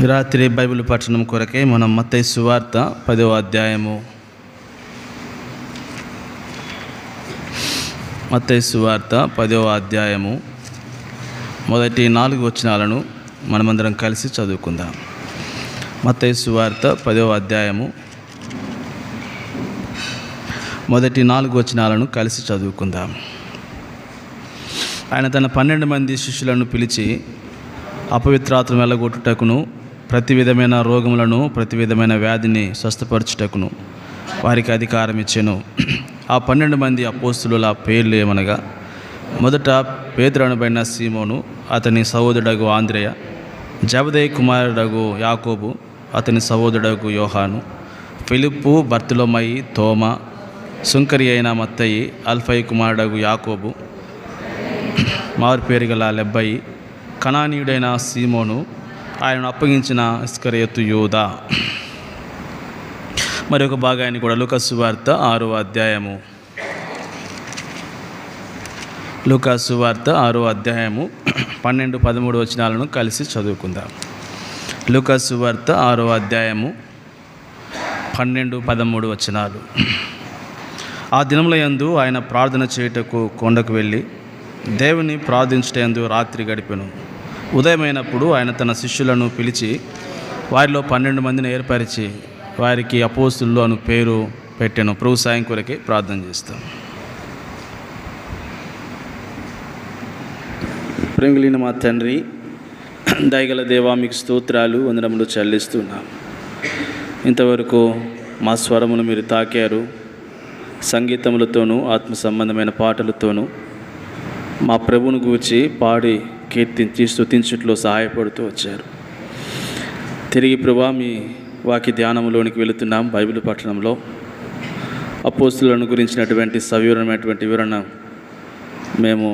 రాత్రి బైబిల్ పఠనం కొరకే మనం మత్తయి సువార్త 10వ అధ్యాయము మత్తయి సువార్త 10వ అధ్యాయము మొదటి 4 వచనాలను మనమందరం కలిసి చదువుకుందాం. మత్తయి సువార్త 10వ అధ్యాయము మొదటి 4 వచనాలను కలిసి చదువుకుందాం. ఆయన తన 12 మంది శిష్యులను పిలిచి అపవిత్రాత్మను వెళ్ళగొట్టుటకును, ప్రతి విధమైన రోగములను, ప్రతి విధమైన వ్యాధిని స్వస్థపరచుటకును వారికి అధికారం ఇచ్చెను. ఆ 12 మంది అపోస్తుల పేర్లు ఏమనగా, మొదట పేతురు అనబడిన సీమోను, అతని సహోదరుడగు ఆంద్రేయ, జబదేయి కుమారుడగు యాకోబు, అతని సహోదరుడగు యోహాను, ఫిలిప్పు, బర్తొలొమయి, తోమా, సుంకరి అయిన మత్తయి, అల్ఫయి కుమారుడగు యాకోబు, మారు పేరు గల లెబ్బయి, కనానీయుడైన సీమోను, ఆయనను అప్పగించిన ఇస్కరియోతు యూదా. మరి ఒక భాగాన్ని కూడా లూకా సువార్త 6వ అధ్యాయము 12-13 వచనాలను కలిసి చదువుకుందాం. లూకా సువార్త 6వ అధ్యాయము 12-13 వచనాలు. ఆ దినముల యందు ఆయన ప్రార్థన చేయుటకు కొండకు వెళ్ళి దేవుని ప్రార్థించుటయందు రాత్రి గడిపెను. ఉదయమైనప్పుడు ఆయన తన శిష్యులను పిలిచి వారిలో 12 మందిని ఏర్పరిచి వారికి అపోస్తులు అను పేరు పెట్టెను. ప్రభు సాయం కొరకే ప్రార్థన చేస్తాం. ప్రేమగలిగిన మా తండ్రి, దయగల దేవా, మీకు స్తోత్రాలు, వందనములు చెల్లిస్తున్నాం. ఇంతవరకు మా స్వరమును మీరు తాకారు. సంగీతములతోనూ ఆత్మ సంబంధమైన పాటలతోనూ మా ప్రభువును గూర్చి పాడి కీర్తించి స్తుతించుట్లో సహాయపడుతూ వచ్చారు. తిరిగి ప్రభువా మీ వాక్య ధ్యానంలోనికి వెళుతున్నాం. బైబిల్ పఠనంలో అపోస్తులను గురించినటువంటి సవివరమైనటువంటి వివరణ మేము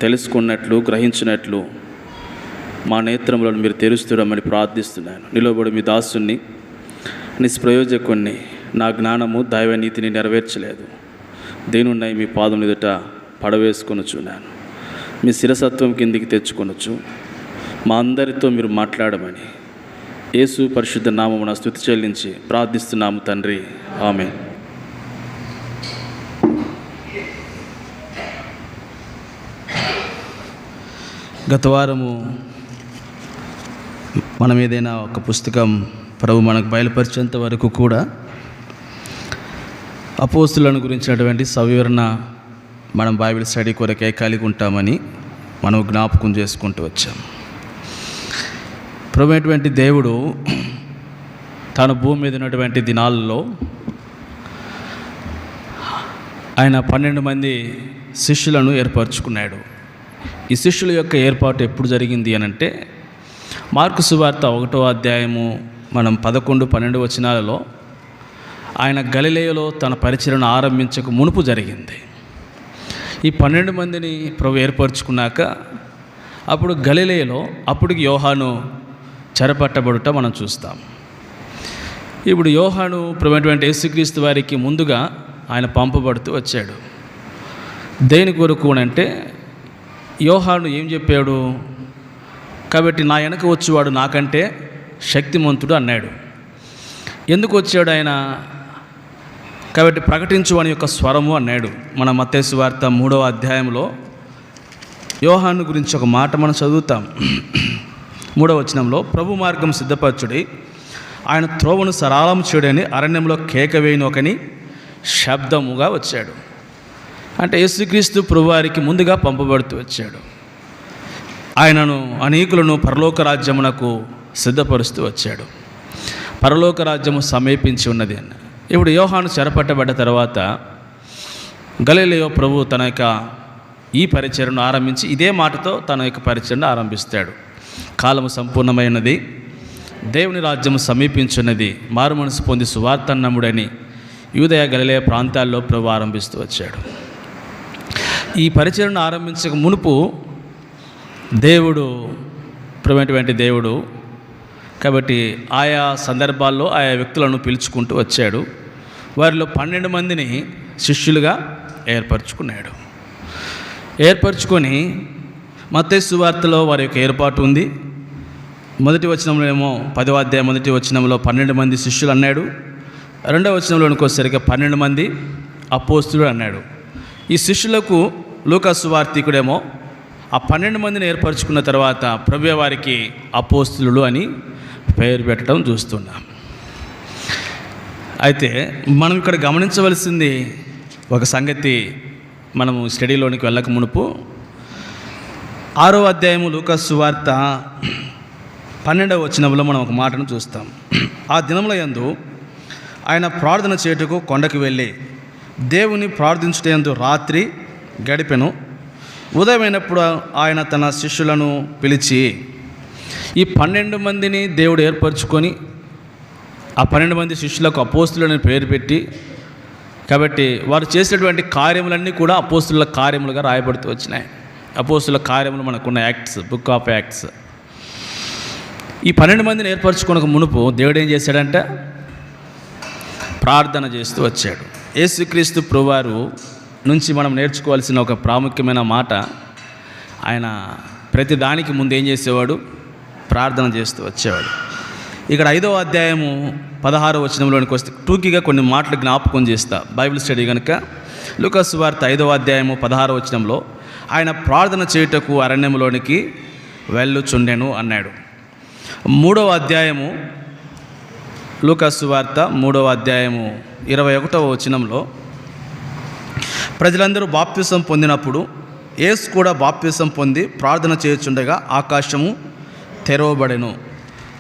తెలుసుకున్నట్లు, గ్రహించినట్లు మా నేత్రములను మీరు తెరుస్తురమని ప్రార్థిస్తున్నాను. నిలబడి మీ దాసుని, నిష్ప్రయోజకుణ్ణి, నా జ్ఞానము దైవ నీతిని నెరవేర్చలేదు. దేనున్నాయి మీ పాదం ఎదుట పడవేసుకొనుచున్నాను. మీ శిరసత్వం కిందికి తెచ్చుకొనొచ్చు. మా అందరితో మీరు మాట్లాడమని యేసు పరిశుద్ధ నామమున స్తుతి చెల్లించి ప్రార్థిస్తున్నాము తండ్రి, ఆమేన్. గత వారము మనం ఏదైనా ఒక పుస్తకం ప్రభు మనకు బయలుపరిచేంత వరకు కూడా అపోస్తులను గురించినటువంటి సవివరణ మనం బైబిల్ స్టడీ కొరకే కలిగి ఉంటామని మనం జ్ఞాపకం చేసుకుంటూ వచ్చాం. ప్రభు అయినటువంటి దేవుడు తాను భూమి మీద ఉన్నటువంటి దినాల్లో ఆయన 12 మంది శిష్యులను ఏర్పరచుకున్నాడు. ఈ శిష్యుల యొక్క ఏర్పాటు ఎప్పుడు జరిగింది అనంటే, మార్కు సువార్త 1వ అధ్యాయము మనం 11-12 వచనాలలో ఆయన గలిలయలో తన పరిచర్యను ఆరంభించక మునుపు జరిగింది. ఈ 12 మందిని ప్రభు ఏర్పరచుకున్నాక అప్పుడు గలిలయలో అప్పటికి యోహాను చెరపట్టబడుట మనం చూస్తాం. ఇప్పుడు యోహాను ప్రభువైనటువంటి యేసుక్రీస్తు వారికి ముందుగా ఆయన పంపబడుతూ వచ్చాడు. దేని కొరకు అంటే, యోహాను ఏం చెప్పాడు? కాబట్టి నా వెనక వచ్చేవాడు నాకంటే శక్తిమంతుడు అన్నాడు. ఎందుకు వచ్చాడు ఆయన? కాబట్టి ప్రకటించు అని యొక్క స్వరము అన్నాడు. మన మత్తయి సువార్త 3వ అధ్యాయంలో యోహాను గురించి ఒక మాట మనం చదువుతాం. 3వ వచనంలో, ప్రభు మార్గం సిద్ధపరచుడి, ఆయన త్రోవను సరళం చేయడని అరణ్యంలో కేక వేయనొకని శబ్దముగా వచ్చాడు. అంటే యేసుక్రీస్తు ప్రభువారికి ముందుగా పంపబడుతూ వచ్చాడు. ఆయనను అనేకులను పరలోక రాజ్యమునకు సిద్ధపరుస్తూ వచ్చాడు. పరలోక రాజ్యము సమీపించి ఉన్నది అని. ఇప్పుడు యోహాను చెరపట్టబడ్డ తర్వాత గలిలయలో ప్రభు తన యొక్క ఈ పరిచర్యను ఆరంభించి ఇదే మాటతో తన యొక్క పరిచర్యను ఆరంభిస్తాడు. కాలము సంపూర్ణమైనది, దేవుని రాజ్యము సమీపించున్నది, మారు మనసు పొంది సువార్తన్నముడని యూదయ గలిలయ ప్రాంతాల్లో ప్రభు ఆరంభిస్తూ వచ్చాడు. ఈ పరిచర్యను ఆరంభించక మునుపు దేవుడు, ప్రభువైనటువంటి దేవుడు కాబట్టి ఆయా సందర్భాల్లో ఆయా వ్యక్తులను పిలుచుకుంటూ వచ్చాడు. వారిలో 12 మందిని శిష్యులుగా ఏర్పరచుకున్నాడు. ఏర్పరచుకొని మత్తయి సువార్తలో వారి యొక్క ఏర్పాటు ఉంది. మొదటి వచనంలో ఏమో 10వ అధ్యాయం మొదటి వచనంలో 12 మంది శిష్యులు అన్నాడు. రెండవ వచనంలోనికి వచ్చేసరికి 12 మంది అపోస్తులు అన్నాడు. ఈ శిష్యులకు లూకా సువార్తికుడేమో ఆ 12 మందిని ఏర్పరచుకున్న తర్వాత ప్రభువే వారికి అపోస్తులు అని పేరు పెట్టడం చూస్తున్నాం. అయితే మనం ఇక్కడ గమనించవలసింది ఒక సంగతి, మనము స్టడీలోనికి వెళ్ళక మునుపు 6వ అధ్యాయము లూకా సువార్త 12వ వచనంలో మనం ఒక మాటను చూస్తాం. ఆ దినముల యందు ఆయన ప్రార్థన చేయుటకు కొండకు వెళ్ళి దేవుని ప్రార్థించుటయందు రాత్రి గడిపెను. ఉదయమైనప్పుడు ఆయన తన శిష్యులను పిలిచి, ఈ 12 మందిని దేవుడు ఏర్పరచుకొని ఆ 12 మంది శిష్యులకు అపోస్తులని పేరు పెట్టి, కాబట్టి వారు చేసినటువంటి కార్యములన్నీ కూడా అపోస్తుల కార్యములుగా రాయబడుతూ వచ్చినాయి. అపోస్తుల కార్యములు మనకున్న యాక్ట్స్, బుక్ ఆఫ్ యాక్ట్స్. ఈ 12 మందిని ఏర్పరచుకోనక మునుపు దేవుడు ఏం చేశాడంటే ప్రార్థన చేస్తూ వచ్చాడు. యేసుక్రీస్తు ప్రభువారు నుంచి మనం నేర్చుకోవాల్సిన ఒక ప్రాముఖ్యమైన మాట, ఆయన ప్రతి దానికి ముందు ఏం చేసేవాడు? ప్రార్థన చేస్తూ వచ్చేవాడు. ఇక్కడ 5వ అధ్యాయము 16వ వచనంలోనికి వస్తే టూకీగా కొన్ని మాటలు జ్ఞాపకం చేస్తా, బైబిల్ స్టడీ కనుక. లూకా సువార్త 5వ అధ్యాయము 16వ వచనంలో ఆయన ప్రార్థన చేయుటకు అరణ్యంలోనికి వెళ్ళుచుండెను అన్నాడు. 3వ అధ్యాయము లూకా సువార్త 3వ అధ్యాయము 21వ వచనంలో ప్రజలందరూ బాప్తిసం పొందినప్పుడు యేసు కూడా బాప్తిసం పొంది ప్రార్థన చేయుచుండగా ఆకాశము తెరవబడెను.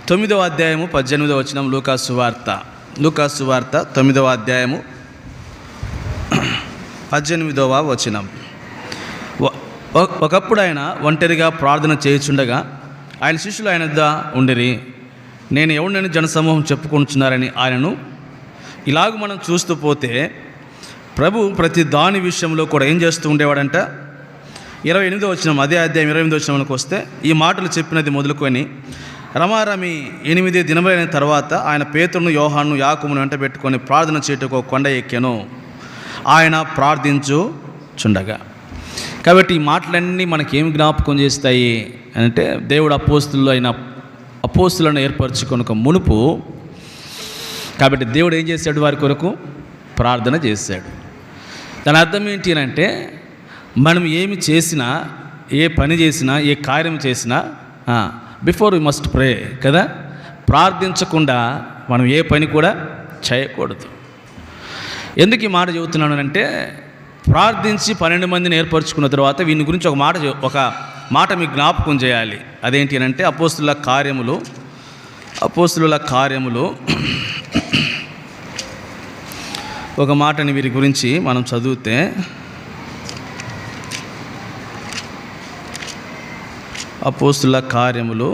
9వ అధ్యాయము 18వ వచనం లూకా సువార్త 9వ అధ్యాయము 18వ వచనం. ఒకప్పుడు ఆయన ఒంటరిగా ప్రార్థన చేయుచుండగా ఆయన శిష్యులు ఆయన వద్ద ఉండిరి. నేను ఎవరినైనా జనసమూహం చెప్పుకుంటున్నారని ఆయనను. ఇలాగ మనం చూస్తూ పోతే ప్రభు ప్రతి దాని విషయంలో కూడా ఏం చేస్తూ ఉండేవాడంట. 28వ వచనం, అదే అధ్యాయం 28వ వచనంలోకి వస్తే ఈ మాటలు చెప్పినది మొదలుకొని రమారమి 8 దినములైన తర్వాత ఆయన పేతురును, యోహాను, యాకోబును వెంట పెట్టుకొని ప్రార్థన చేయుటకు కొండ ఎక్కెను. ఆయన ప్రార్థించుచుండగా. కాబట్టి ఈ మాటలన్నీ మనకేం జ్ఞాపకం చేస్తాయి అంటే, దేవుడు అపోస్తులను ఏర్పరచుకొనక మునుపు, కాబట్టి దేవుడు ఏం చేశాడు? వారి కొరకు ప్రార్థన చేశాడు. దాని అర్థం ఏంటి అంటే, మనం ఏమి చేసినా, ఏ పని చేసినా, ఏ కార్యం చేసినా బిఫోర్ వి మస్ట్ ప్రే కదా. ప్రార్థించకుండా మనం ఏ పని కూడా చేయకూడదు. ఎందుకు ఈ మాట చెబుతున్నాను అంటే, ప్రార్థించి 12 మందిని ఏర్పరచుకున్న తర్వాత వీని గురించి ఒక మాట మీకు జ్ఞాపకం చేయాలి. అదేంటి అని అంటే, అపోస్తుల కార్యములు ఒక మాటని వీరి గురించి మనం చదివితే, అపోస్తుల కార్యములు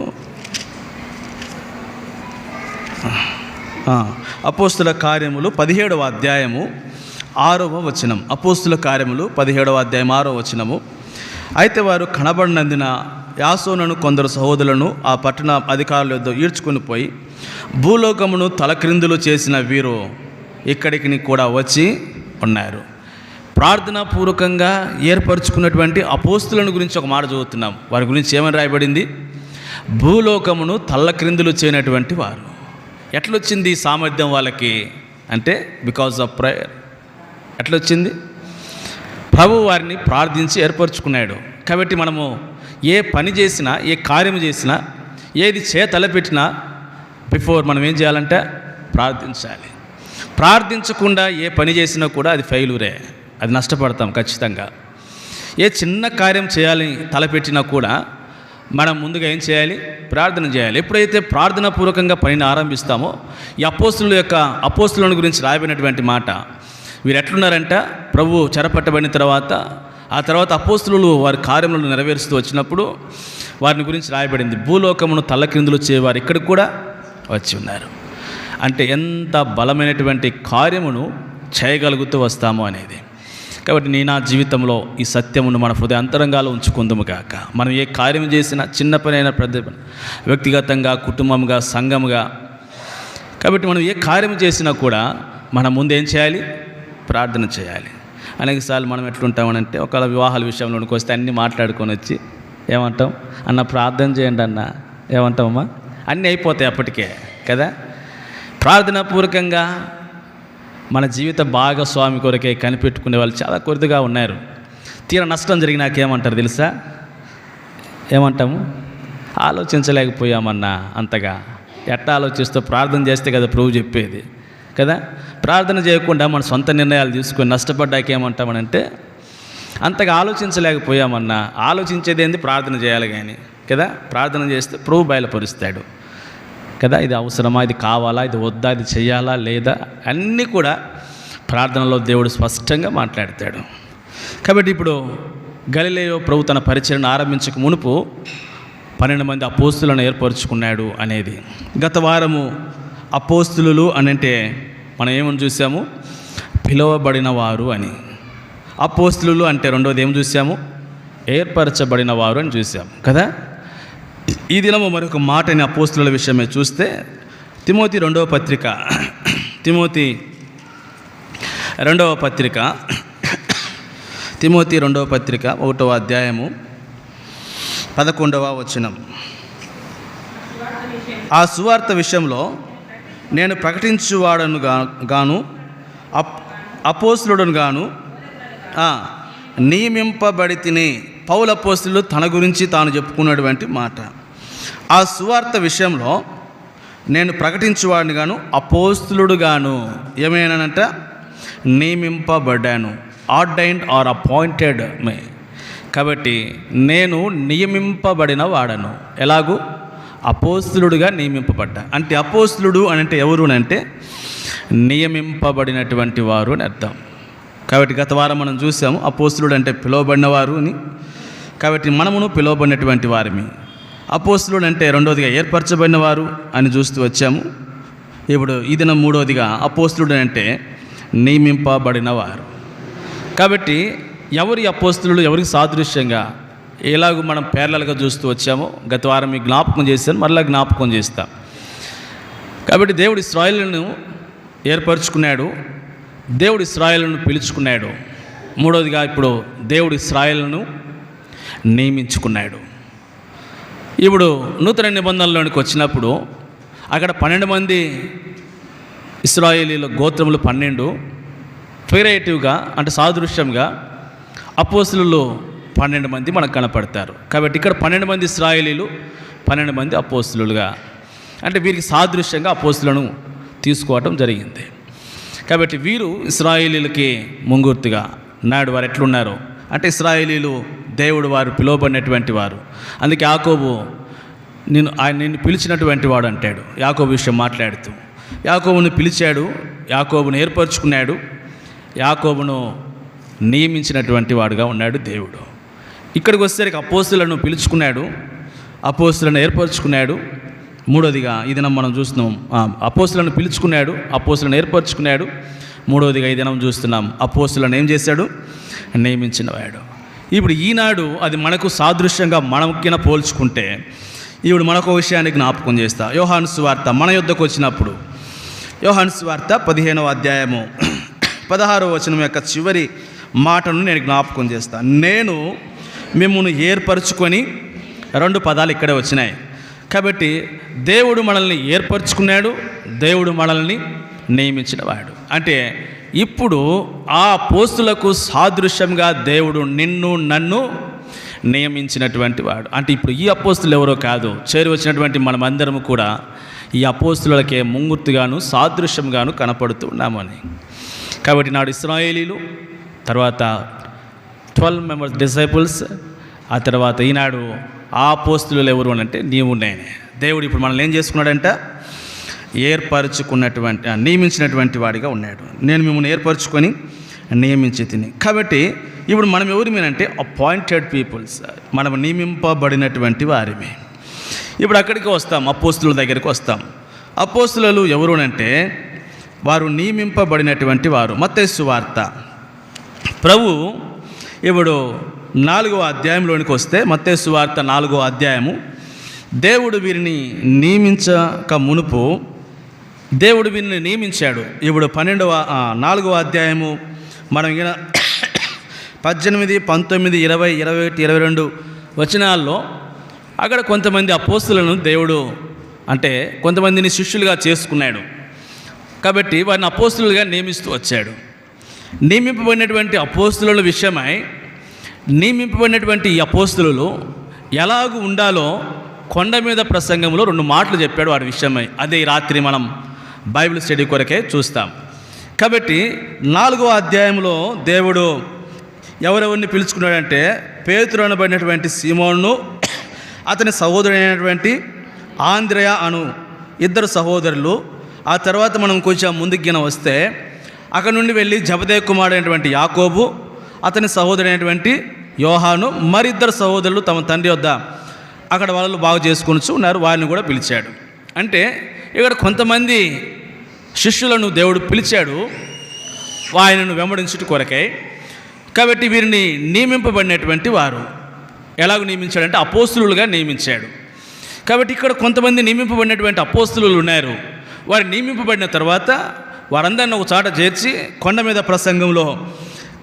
17వ అధ్యాయము 6వ వచనం. అపోస్తుల కార్యములు 17వ అధ్యాయం 6వ వచనము. అయితే వారు కనబడినందున యాసోనును కొందరు సహోదరులను ఆ పట్టణ అధికారుల యొద్ద ఈడ్చుకొని పోయి, భూలోకమును తలక్రిందులు చేసిన వీరు ఇక్కడికి కూడా వచ్చి ఉన్నారు. ప్రార్థనాపూర్వకంగా ఏర్పరచుకున్నటువంటి అపోస్తులను గురించి ఒక మాట చదువుతున్నాం. వారి గురించి ఏమని రాయబడింది? భూలోకమును తల్లక్రిందులు చేయనటువంటి వారు. ఎట్లొచ్చింది ఈ సామర్థ్యం వాళ్ళకి అంటే, బికాజ్ ఆఫ్ ప్రేయర్. ఎట్లొచ్చింది? ప్రభు వారిని ప్రార్థించి ఏర్పరచుకున్నాడు. కాబట్టి మనము ఏ పని చేసినా, ఏ కార్యం చేసినా, ఏది తలపెట్టినా బిఫోర్ మనం ఏం చేయాలంటే ప్రార్థించాలి. ప్రార్థించకుండా ఏ పని చేసినా కూడా అది ఫెయిల్యూరే, అది నష్టపడతాం ఖచ్చితంగా. ఏ చిన్న కార్యం చేయాలని తలపెట్టినా కూడా మనం ముందుగా ఏం చేయాలి? ప్రార్థన చేయాలి. ఎప్పుడైతే ప్రార్థనాపూర్వకంగా పనిని ఆరంభిస్తామో, ఈ అపోస్తులను గురించి రాయబడినటువంటి మాట, వీరు ఎట్లున్నారంట, ప్రభు చెరపట్టబడిన తర్వాత ఆ తర్వాత అపోస్తులు వారి కార్యములను నెరవేరుస్తూ వచ్చినప్పుడు వారిని గురించి రాయబడింది. భూలోకమును తల్లక్రిందులు చేయవారు ఇక్కడికి కూడా వచ్చి ఉన్నారు. అంటే ఎంత బలమైనటువంటి కార్యమును చేయగలుగుతూ వస్తాము అనేది. కాబట్టి నా జీవితంలో ఈ సత్యమును మన హృదయ అంతరంగాలో ఉంచుకుందుము గాక. మనం ఏ కార్యం చేసినా, చిన్న పని అయినా, పెద్ద పని, వ్యక్తిగతంగా, కుటుంబంగా, సంఘముగా, కాబట్టి మనం ఏ కార్యం చేసినా కూడా మనం ముందు ఏం చేయాలి? ప్రార్థన చేయాలి. అనేకసార్లు మనం ఎట్లుంటామనంటే, ఒకవేళ వివాహాల విషయంలోనికి వస్తే అన్నీ మాట్లాడుకొని వచ్చి ఏమంటాం? అన్న ప్రార్థన చేయండి అన్న, ఏమంటామమ్మా? అన్నీ అయిపోతాయి అప్పటికే కదా. ప్రార్థనాపూర్వకంగా మన జీవిత భాగస్వామి కొరకే కనిపెట్టుకునే వాళ్ళు చాలా కొద్దిగా ఉన్నారు. తీరా నష్టం జరిగినాక ఏమంటారు తెలుసా? ఏమంటాము? ఆలోచించలేకపోయామన్నా అంతగా. ఎట్లా ఆలోచిస్తూ ప్రార్థన చేస్తే కదా ప్రభు చెప్పేది కదా. ప్రార్థన చేయకుండా మన సొంత నిర్ణయాలు తీసుకొని నష్టపడ్డాక ఏమంటామనంటే అంతగా ఆలోచించలేకపోయామన్నా. ఆలోచించేది ఏంది? ప్రార్థన చేయాలి కానీ కదా. ప్రార్థన చేస్తే ప్రభు బయలుపరుస్తాడు కదా. ఇది అవసరమా, ఇది కావాలా, ఇది వద్దా, ఇది చేయాలా లేదా అన్నీ కూడా ప్రార్థనలో దేవుడు స్పష్టంగా మాట్లాడతాడు. కాబట్టి ఇప్పుడు గలిలయలో ప్రభు తన పరిచయను ఆరంభించక మునుపు 12 మంది అపోస్తులను ఏర్పరచుకున్నాడు అనేది. గత వారము అపోస్తులు అని అంటే మనం ఏమని చూసాము? పిలువబడిన వారు అని. అపోస్తులు అంటే రెండోది ఏం చూసాము? ఏర్పరచబడిన వారు అని చూసాము కదా. ఈ దినము మరొక మాటని అపోస్తుల విషయమే చూస్తే తిమోతి రెండవ పత్రిక 1వ అధ్యాయము 11వ వచనం. ఆ సువార్త విషయంలో నేను ప్రకటించువాడను గాను అపోస్తులుడను గాను నియమింపబడి తిని. పౌలు అపోస్తులు తన గురించి తాను చెప్పుకున్నటువంటి మాట. ఆ సువార్త విషయంలో నేను ప్రకటించువాడిని గాను అపోస్తులుడు గాను ఏమైనానంట? నియమింపబడ్డాను. ఆర్డైన్డ్ ఆర్ అపాయింటెడ్ మే. కాబట్టి నేను నియమింపబడిన వాడను. ఎలాగూ? అపోస్తులుడుగా నియమింపబడ్డా. అంటే అపోస్తులుడు అని అంటే ఎవరు అంటే నియమింపబడినటువంటి వారు అని అర్థం. కాబట్టి గత వారం మనం చూసాము అపోస్తులుడు అంటే పిలువబడిన వారు అని. కాబట్టి మనమును పిలువబడినటువంటి వారిని. అపోస్తులుడు అంటే రెండోదిగా ఏర్పరచబడిన వారు అని చూస్తూ వచ్చాము. ఇప్పుడు ఈ దినం మూడోదిగా అపోస్తులుడు అంటే నియమింపబడిన వారు. కాబట్టి ఎవరి అపోస్తులు ఎవరికి సాదృశ్యంగా ఎలాగూ మనం పేర్లలుగా చూస్తూ వచ్చామో గత వారం మీకు జ్ఞాపకం చేశాను, మరలా జ్ఞాపకం చేస్తాం. కాబట్టి దేవుడు ఇశ్రాయేలును ఏర్పరచుకున్నాడు, దేవుడు ఇశ్రాయేలును పిలుచుకున్నాడు. మూడోదిగా ఇప్పుడు దేవుడు ఇశ్రాయేలును నియమించుకున్నాడు. ఇప్పుడు నూతన నిబంధనలోనికి వచ్చినప్పుడు అక్కడ 12 మంది ఇశ్రాయేలీల గోత్రములు 12 ఫిగరేటివ్గా అంటే సాదృశ్యంగా అపోస్తులు 12 మంది మనకు కనపడతారు. కాబట్టి ఇక్కడ 12 మంది ఇశ్రాయేలీలు 12 మంది అపోస్తులుగా అంటే వీరికి సాదృశ్యంగా అపోస్తులను తీసుకోవటం జరిగింది. కాబట్టి వీరు ఇశ్రాయేలీలకి ముంగుర్తిగా నాడు వారు ఎట్లున్నారు అంటే ఇశ్రాయేలీలు దేవుడు వారు పిలువబడినటువంటి వారు. అందుకే యాకోబు నిన్ను పిలిచినటువంటి వాడు అంటాడు యాకోబు విషయం మాట్లాడుతూ. యాకోబును పిలిచాడు, యాకోబును ఏర్పరచుకున్నాడు, యాకోబును నియమించినటువంటి వాడుగా ఉన్నాడు దేవుడు. ఇక్కడికి వచ్చేసరికి అపోస్తులను పిలుచుకున్నాడు, అపోస్తులను ఏర్పరచుకున్నాడు. మూడోదిగా ఈ దినం మనం చూస్తున్నాం అపోస్తులను పిలుచుకున్నాడు, అపోస్తులను ఏర్పరచుకున్నాడు. మూడోదిగా ఈ దినం చూస్తున్నాం అపోస్తులను ఏం చేశాడు? నియమించినవాడు. ఇప్పుడు ఈనాడు అది మనకు సాదృశ్యంగా మనకిన పోల్చుకుంటే ఇప్పుడు మనకు విషయాన్ని జ్ఞాపకం చేస్తా. యోహాను సువార్త మన యుద్ధకు వచ్చినప్పుడు యోహాను సువార్త 15వ అధ్యాయము 16వ వచనం యొక్క చివరి మాటను నేను జ్ఞాపకం చేస్తాను. నేను మిమ్మల్ని ఏర్పరచుకొని 2 పదాలు ఇక్కడే వచ్చినాయి. కాబట్టి దేవుడు మనల్ని ఏర్పరచుకున్నాడు, దేవుడు మనల్ని నియమించినవాడు. అంటే ఇప్పుడు ఆ అపోస్తులకు సాదృశ్యంగా దేవుడు నిన్ను నన్ను నియమించినటువంటి వాడు. అంటే ఇప్పుడు ఈ అపోస్తులు ఎవరో కాదు, చేరి వచ్చినటువంటి మనమందరము కూడా ఈ అపోస్తులకే ముంగుర్తుగాను సాదృశ్యంగాను కనపడుతూ ఉన్నామని. కాబట్టి నాడు ఇశ్రాయేలీలు, తర్వాత 12 మెంబర్స్ డిసైపుల్స్, ఆ తర్వాత ఈనాడు ఆ అపోస్తులు ఎవరు అని అంటే నీవు నేనే. దేవుడు ఇప్పుడు మనల్ని ఏం చేసుకున్నాడంట? ఏర్పరచుకున్నటువంటి నియమించినటువంటి వాడిగా ఉన్నాడు. నేను మిమ్మల్ని ఏర్పరచుకొని నియమించి తిని. కాబట్టి ఇప్పుడు మనం ఎవరు మీనంటే అపాయింటెడ్ పీపుల్స్, మనం నియమింపబడినటువంటి వారిమే. ఇప్పుడు అక్కడికి వస్తాం, అపోస్తుల దగ్గరికి వస్తాం. అపోస్తులు ఎవరు అంటే వారు నియమింపబడినటువంటి వారు. మత్తయి సువార్త ప్రభు ఇప్పుడు 4వ అధ్యాయంలోనికి వస్తే మత్తయి సువార్త 4వ అధ్యాయము దేవుడు వీరిని నియమించక మునుపు దేవుడు వీరిని నియమించాడు. ఇప్పుడు 4వ అధ్యాయము మనం 18, 19, 20, 21, 22 వచనాల్లో అక్కడ కొంతమంది అపోస్తులను దేవుడు అంటే కొంతమందిని శిష్యులుగా చేసుకున్నాడు. కాబట్టి వారిని అపోస్తులుగా నియమిస్తూ వచ్చాడు. నియమింపబడినటువంటి అపోస్తుల విషయమై నియమింపబడినటువంటి ఈ అపోస్తులు ఎలాగూ ఉండాలో కొండ మీద ప్రసంగంలో 2 మాటలు చెప్పాడు వారి విషయమై. అదే ఈ రాత్రి మనం బైబిల్ స్టడీ కొరకే చూస్తాం. కాబట్టి 4వ అధ్యాయంలో దేవుడు ఎవరెవరిని పిలుచుకున్నాడంటే పేతురు అనబడినటువంటి సీమోనును, అతని సహోదరుడైనటువంటి ఆంద్రేయ అను 2 సహోదరులు. ఆ తర్వాత మనం కొంచెం ముందుకు వస్తే అక్కడ నుండి వెళ్ళి జబదే కుమారుడైనటువంటి యాకోబు, అతని సహోదరుడైనటువంటి యోహాను, మరిద్దరు సహోదరులు తమ తండ్రి వద్ద అక్కడ వాళ్ళు బాగు చేసుకొని ఉన్నారు. వారిని కూడా పిలిచాడు. అంటే ఇక్కడ కొంతమంది శిష్యులను దేవుడు పిలిచాడు ఆయనను వెంబడించుట కొరకై. కాబట్టి వీరిని నియమింపబడినటువంటి వారు ఎలాగ నియమించాడంటే అపోస్తులుగా నియమించాడు. కాబట్టి ఇక్కడ కొంతమంది నియమింపబడినటువంటి అపోస్తులు ఉన్నారు. వారు నియమింపబడిన తర్వాత వారందరిని ఒక చాట చేర్చి కొండ మీద ప్రసంగంలో,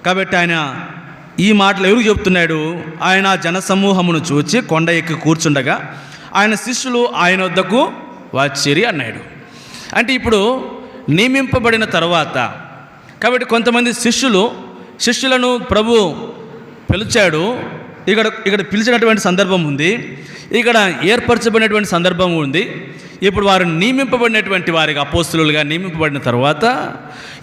కాబట్టి ఆయన ఈ మాటలు ఎవరికి చెప్తున్నాడు? ఆయన జనసమూహమును చూచి కొండ ఎక్కి కూర్చుండగా ఆయన శిష్యులు ఆయన వద్దకు వచ్చిరి అన్నాడు. అంటే ఇప్పుడు నియమింపబడిన తర్వాత కాబట్టి కొంతమంది శిష్యులను ప్రభు పిలిచాడు. ఇక్కడ పిలిచినటువంటి సందర్భం ఉంది, ఇక్కడ ఏర్పరచబడినటువంటి సందర్భం ఉంది. ఇప్పుడు వారు నియమింపబడినటువంటి వారికి అపోస్తులుగా నియమింపబడిన తర్వాత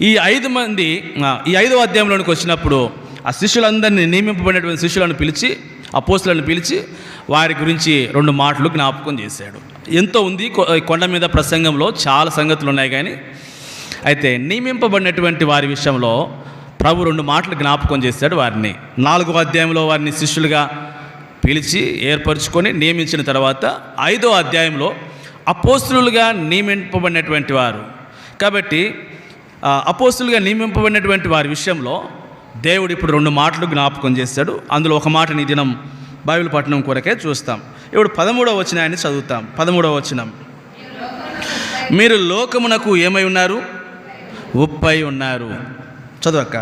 ఈ 5వ అధ్యాయంలోనికి వచ్చినప్పుడు ఆ శిష్యులందరినీ నియమింపబడినటువంటి శిష్యులను పిలిచి అపోస్తులను పిలిచి వారి గురించి 2 మాటలు జ్ఞాపకం చేశాడు. ఎంతో ఉంది కొండ మీద ప్రసంగంలో, చాలా సంగతులు ఉన్నాయి. కానీ అయితే నియమింపబడినటువంటి వారి విషయంలో ప్రభు 2 మాటలు జ్ఞాపకం చేశాడు. వారిని 4వ అధ్యాయంలో వారిని శిష్యులుగా పిలిచి ఏర్పరచుకొని నియమించిన తర్వాత 5వ అధ్యాయంలో అపోస్తులుగా నియమింపబడినటువంటి వారు. కాబట్టి అపోస్తులుగా నియమింపబడినటువంటి వారి విషయంలో దేవుడు ఇప్పుడు 2 మాటలు జ్ఞాపకం చేశాడు. అందులో ఒక మాటని దినం బైబిల్ పట్టణం కొరకే చూస్తాం. ఇప్పుడు 13వ వచనాన్ని చదువుతాం. 13వ వచనం, మీరు లోకమునకు ఏమై ఉన్నారు? ఉప్పై ఉన్నారు. చదువక్క.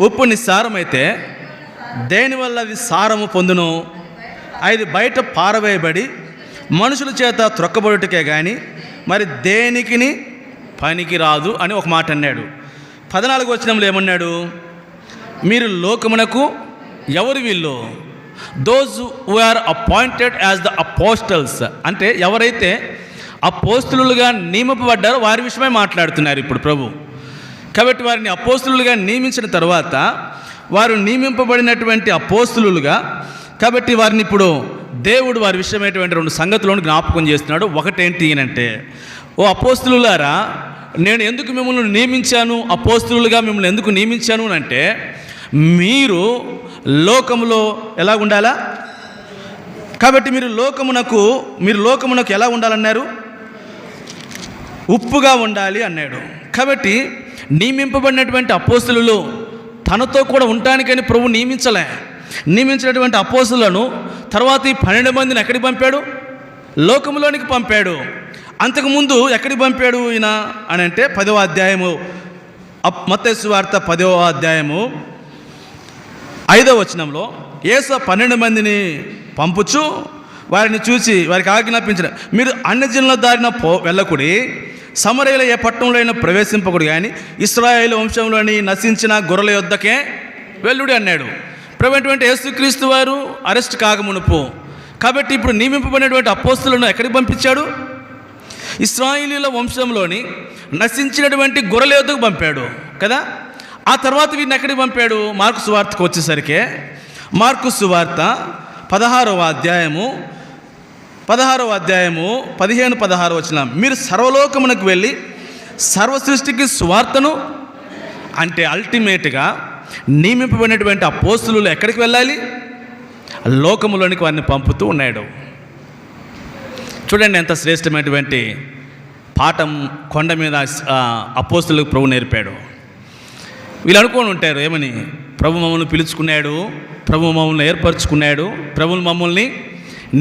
ఉప్పు నిస్సారమైతే దేనివల్ల అది సారము పొందును? అది బయట పారవేయబడి మనుషుల చేత త్రొక్కబడుటకే కానీ మరి దేనికిని పనికి రాదు అని ఒక మాట అన్నాడు. 14వ వచనంలో ఏమన్నాడు? మీరు లోకమునకు ఎవరు వీళ్ళు? Those who are appointed as the apostles. అంటే ఎవరైతే అపోస్తులుగా నియమింపబడ్డారో వారి విషయమై మాట్లాడుతున్నారు ఇప్పుడు ప్రభు. కాబట్టి వారిని అపోస్తులుగా నియమించిన తర్వాత వారు నియమింపబడినటువంటి అపోస్తులుగా, కాబట్టి వారిని ఇప్పుడు దేవుడు వారి విషయమైనటువంటి 2 సంగతులను జ్ఞాపకం చేస్తున్నాడు. ఒకటేంటి అంటే, ఓ అపోస్తులులారా, నేను ఎందుకు మిమ్మల్ని నియమించాను, అపోస్తులుగా మిమ్మల్ని ఎందుకు నియమించాను అంటే, మీరు లోకములో ఎలా ఉండాలా? కాబట్టి మీరు లోకమునకు ఎలా ఉండాలన్నారు? ఉప్పుగా ఉండాలి అన్నాడు. కాబట్టి నియమింపబడినటువంటి అపోస్తులు తనతో కూడా ఉండటానికని ప్రభు నియమించినటువంటి అపోస్తులను తర్వాత ఈ 12 మందిని ఎక్కడికి పంపాడు? లోకములోనికి పంపాడు. అంతకుముందు ఎక్కడికి పంపాడు ఈయన అని అంటే 10వ అధ్యాయము, మత్తయి సువార్త 10వ అధ్యాయము 5వ వచనంలో యేసు 12 మందిని పంపుచు వారిని చూసి వారికి ఆజ్ఞాపించిన, మీరు అన్యజనుల దారిన వెళ్ళకుడి, సమరయుల ఏ పట్టణంలో అయినా ప్రవేశింపకూడదు, కానీ ఇశ్రాయేలు వంశంలోని నశించిన గొర్రెల యొద్దకే వెళ్ళుడి అన్నాడు. ప్రభువైనటువంటి యేసుక్రీస్తు వారు అరెస్ట్ కాకమునుపు. కాబట్టి ఇప్పుడు నియమింపబడినటువంటి అపోస్తులను ఎక్కడికి పంపించాడు? ఇశ్రాయేలీల వంశంలోని నశించినటువంటి గొర్రెల యొద్దకు పంపాడు కదా. ఆ తర్వాత వీరిని ఎక్కడికి పంపాడు? మార్కు సువార్తకు వచ్చేసరికి మార్కు సువార్త 16వ అధ్యాయము 15-16 వచనం, మీరు సర్వలోకమునకు వెళ్ళి సర్వ సృష్టికి సువార్తను, అంటే అల్టిమేట్గా నియమింపబడినటువంటి అపోస్తులు ఎక్కడికి వెళ్ళాలి? లోకములోనికి వారిని పంపుతూ ఉన్నాడు. చూడండి ఎంత శ్రేష్టమైనటువంటి పాఠం కొండ మీద అపోస్తులకు ప్రభు నేర్పాడు. వీళ్ళు అనుకొని ఉంటారు ఏమని, ప్రభు మమ్మల్ని పిలుచుకున్నాడు, ప్రభు మమ్మల్ని ఏర్పరచుకున్నాడు, ప్రభు మమ్మల్ని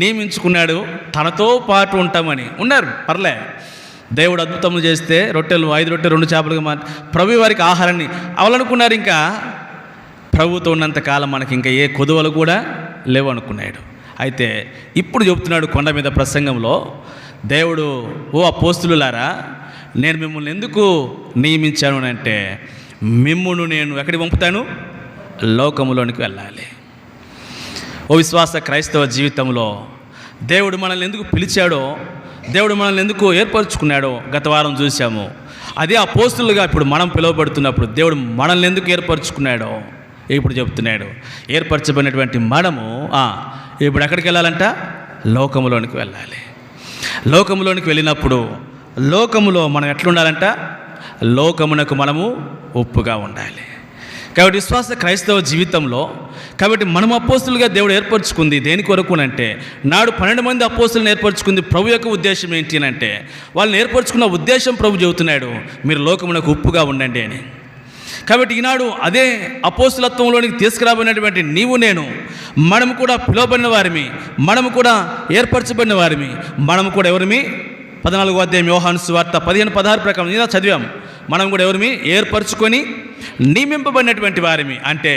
నియమించుకున్నాడు, తనతో పాటు ఉంటామని ఉన్నారు. పర్లే, దేవుడు అద్భుతములు చేస్తే 5 రొట్టెలు 2 చేపలుగా ప్రభు వారికి ఆహారాన్ని అవలనుకున్నారు. ఇంకా ప్రభుతో ఉన్నంతకాలం మనకి ఇంకా ఏ కొదువలు కూడా లేవనుకున్నాడు. అయితే ఇప్పుడు చెప్తున్నాడు కొండ మీద ప్రసంగంలో, దేవుడు, ఓ అపోస్తులులారా, నేను మిమ్మల్ని ఎందుకు నియమించాను అంటే మిమ్మును నేను ఎక్కడికి పంపుతాను? లోకములోనికి వెళ్ళాలి. ఓ విశ్వాస క్రైస్తవ జీవితంలో దేవుడు మనల్ని ఎందుకు పిలిచాడో, దేవుడు మనల్ని ఎందుకు ఏర్పరచుకున్నాడో గత వారం చూసాము. అదే అపోస్తులుగా ఇప్పుడు మనం పిలువబడుతున్నప్పుడు దేవుడు మనల్ని ఎందుకు ఏర్పరచుకున్నాడో ఇప్పుడు చెప్తున్నాడు. ఏర్పరచబడినటువంటి మనము ఇప్పుడు ఎక్కడికి వెళ్ళాలంట? లోకములోనికి వెళ్ళాలి. లోకములోనికి వెళ్ళినప్పుడు లోకములో మనం ఎట్లుండాలంట? లోకమునకు మనము ఉప్పుగా ఉండాలి. కాబట్టి విశ్వాస క్రైస్తవ జీవితంలో కాబట్టి మనం అపోస్తులుగా దేవుడు ఏర్పరచుకుంది దేని కొరకు అంటే, నాడు 12 మంది అపోస్తులను ఏర్పరచుకుంది ప్రభు యొక్క ఉద్దేశం ఏంటి అంటే, వాళ్ళని ఏర్పరచుకున్న ఉద్దేశం ప్రభు చెబుతున్నాడు, మీరు లోకమునకు ఉప్పుగా ఉండండి అని. కాబట్టి ఈనాడు అదే అపోస్తులత్వంలోనికి తీసుకురాబడినటువంటి నీవు నేను, మనము కూడా పిలువబడిన వారిమి, మనము కూడా ఏర్పరచబడిన వారిమి. మనము కూడా ఎవరిమి? 14వ అధ్యాయం యోహాను సువార్త 15-16 ప్రకారం ఇలా చదివాం. మనం కూడా ఎవరిమి? ఏర్పరచుకొని నియమింపబడినటువంటి వారిమి. అంటే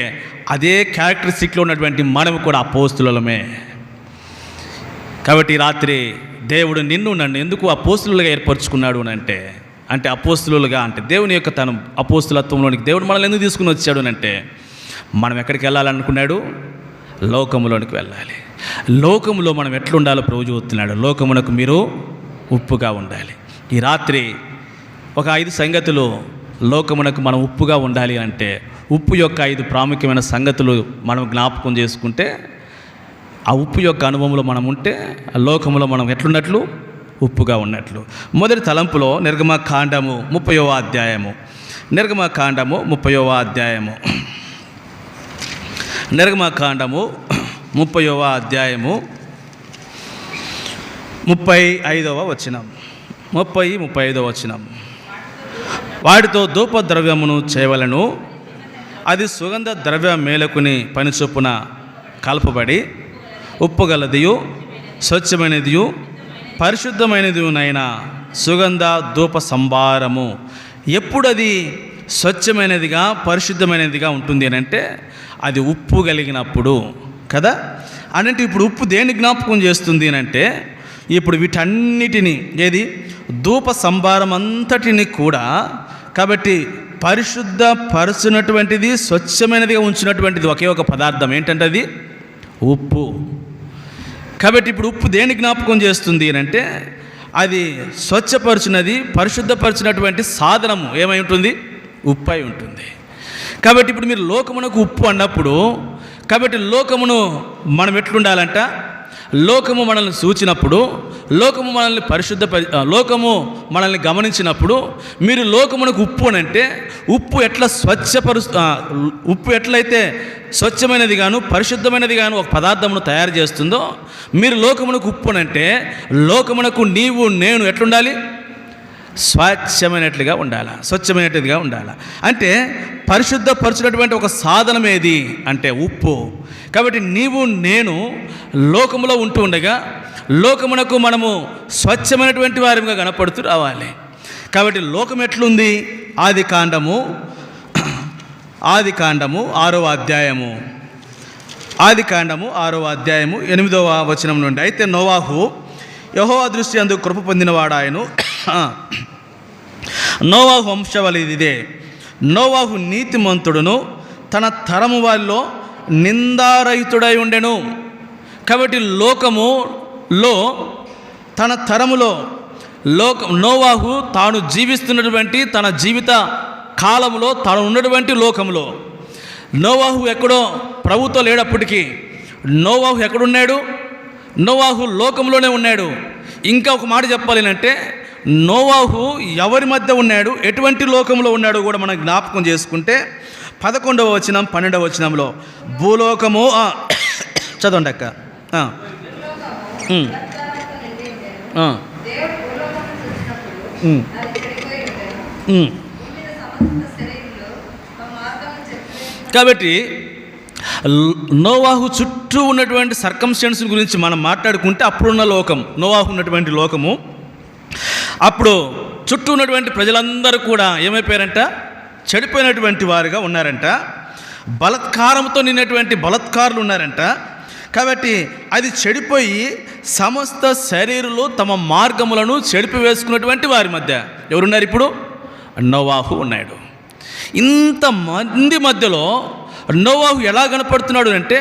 అదే క్యారెక్టరిస్టిక్లో ఉన్నటువంటి మనము కూడా అపోస్తులమే. కాబట్టి రాత్రి దేవుడు నిన్ను నన్ను ఎందుకు అపోస్తులుగా ఏర్పరచుకున్నాడు అంటే అపోస్తులుగా అంటే దేవుని యొక్క తన అపోస్తులత్వంలోనికి దేవుడు మనల్ని ఎందుకు తీసుకుని వచ్చాడు అంటే, మనం ఎక్కడికి వెళ్ళాలనుకున్నాడు? లోకములోనికి వెళ్ళాలి. లోకములో మనం ఎట్లుండాలో ప్రభు చెబుతున్నాడు. లోకమునకు మీరు ఉప్పుగా ఉండాలి. ఈ రాత్రి ఒక 5 సంగతులు లోకమునకు మనం ఉప్పుగా ఉండాలి అంటే, ఉప్పు యొక్క 5 ప్రాముఖ్యమైన సంగతులు మనం జ్ఞాపకం చేసుకుంటే, ఆ ఉప్పు యొక్క అనుభవంలో మనం ఉంటే లోకములో మనం ఎట్లున్నట్లు? ఉప్పుగా ఉన్నట్లు. మొదటి తలంపులో నిర్గమకాండము 30వ అధ్యాయము, నిర్గమకాండము 30వ అధ్యాయము, నిర్గమకాండము 30వ అధ్యాయము 35వ వచనం, 35వ వచనం. వాటితో ధూపద్రవ్యమును చేయవలను, అది సుగంధ ద్రవ్య మేలకుని పని చొప్పున కలపబడి ఉప్పుగలదియు స్వచ్ఛమైనదియు పరిశుద్ధమైనదినైన సుగంధ ధూప సంభారము. ఎప్పుడు అది స్వచ్ఛమైనదిగా పరిశుద్ధమైనదిగా ఉంటుంది అని అంటే, అది ఉప్పు కలిగినప్పుడు కదా. అంటే ఇప్పుడు ఉప్పు దేని జ్ఞాపకం చేస్తుంది అని అంటే, ఇప్పుడు వీటన్నిటిని ఏది ధూప సంభారం అంతటిని కూడా కాబట్టి పరిశుద్ధపరచునటువంటిది, స్వచ్ఛమైనదిగా ఉంచినటువంటిది ఒకే ఒక పదార్థం ఏంటంటే అది ఉప్పు. కాబట్టి ఇప్పుడు ఉప్పు దేని జ్ఞాపకం చేస్తుంది అని అంటే, అది స్వచ్ఛపరచునది, పరిశుద్ధపరచినటువంటి సాధనము ఏమై ఉంటుంది? ఉప్పు అయి ఉంటుంది. కాబట్టి ఇప్పుడు మీరు లోకమునకు ఉప్పు అన్నప్పుడు, కాబట్టి లోకమును మనం ఎట్లుండాలంట? లోకము మనల్ని చూచినప్పుడు, లోకము మనల్ని లోకము మనల్ని గమనించినప్పుడు, మీరు లోకమునకు ఉప్పు అని అంటే, ఉప్పు ఎట్లా ఉప్పు ఎట్లయితే స్వచ్ఛమైనది గాను పరిశుద్ధమైనది గాను ఒక పదార్థమును తయారు చేస్తుందో, మీరు లోకమునకు ఉప్పు అని అంటే లోకమునకు నీవు నేను ఎట్లుండాలి? స్వచ్ఛమైనట్లుగా ఉండాలి, స్వచ్ఛమైనట్టుగా ఉండాలి. అంటే పరిశుద్ధపరచినటువంటి ఒక సాధనం ఏది అంటే ఉప్పు. కాబట్టి నీవు నేను లోకములో ఉంటూ ఉండగా లోకమునకు మనము స్వచ్ఛమైనటువంటి వారిగా కనపడుతూ రావాలి. కాబట్టి లోకం ఎట్లుంది? ఆది కాండము 6వ అధ్యాయము, ఆది కాండము 6వ అధ్యాయము 8వ వచనం నుండి. అయితే నోవాహు యెహోవా దృష్టి అందు కృప పొందినవాడాయను. నోవాహు వంశవళి ఇదే. నోవాహు నీతిమంతుడును తన తరము వారిలో నిందారహితుడై ఉండెను. కాబట్టి లోకములో తన తరములో నోవాహు తాను జీవిస్తున్నటువంటి తన జీవిత కాలంలో తాను ఉన్నటువంటి లోకంలో నోవాహు ఎక్కడో ప్రభుతో లేడప్పటికీ నోవాహు ఎక్కడున్నాడు? నోవాహు లోకంలోనే ఉన్నాడు. ఇంకా ఒక మాట చెప్పాలి అంటే, నోవాహు ఎవరి మధ్య ఉన్నాడు, ఎటువంటి లోకంలో ఉన్నాడో కూడా మనం జ్ఞాపకం చేసుకుంటే 11వ వచనం 12వ వచనంలో భూలోకము చదవండి అక్క. కాబట్టి నోవాహు చుట్టూ ఉన్నటువంటి సర్కమ్స్టెన్స్ గురించి మనం మాట్లాడుకుంటే, అప్పుడున్న లోకం, నోవాహు ఉన్నటువంటి లోకము, అప్పుడు చుట్టూ ఉన్నటువంటి ప్రజలందరూ కూడా ఏమైపోయారంట? చెడిపోయినటువంటి వారుగా ఉన్నారంట. బలత్కారంతో నిన్నటువంటి బలత్కారులు ఉన్నారంట. కాబట్టి అది చెడిపోయి సమస్త శరీరులు తమ మార్గములను చెడిపి వేసుకున్నటువంటి వారి మధ్య ఎవరున్నారు ఇప్పుడు? నోవాహు ఉన్నాడు. ఇంతమంది మధ్యలో నోవాహు ఎలా కనపడుతున్నాడు అంటే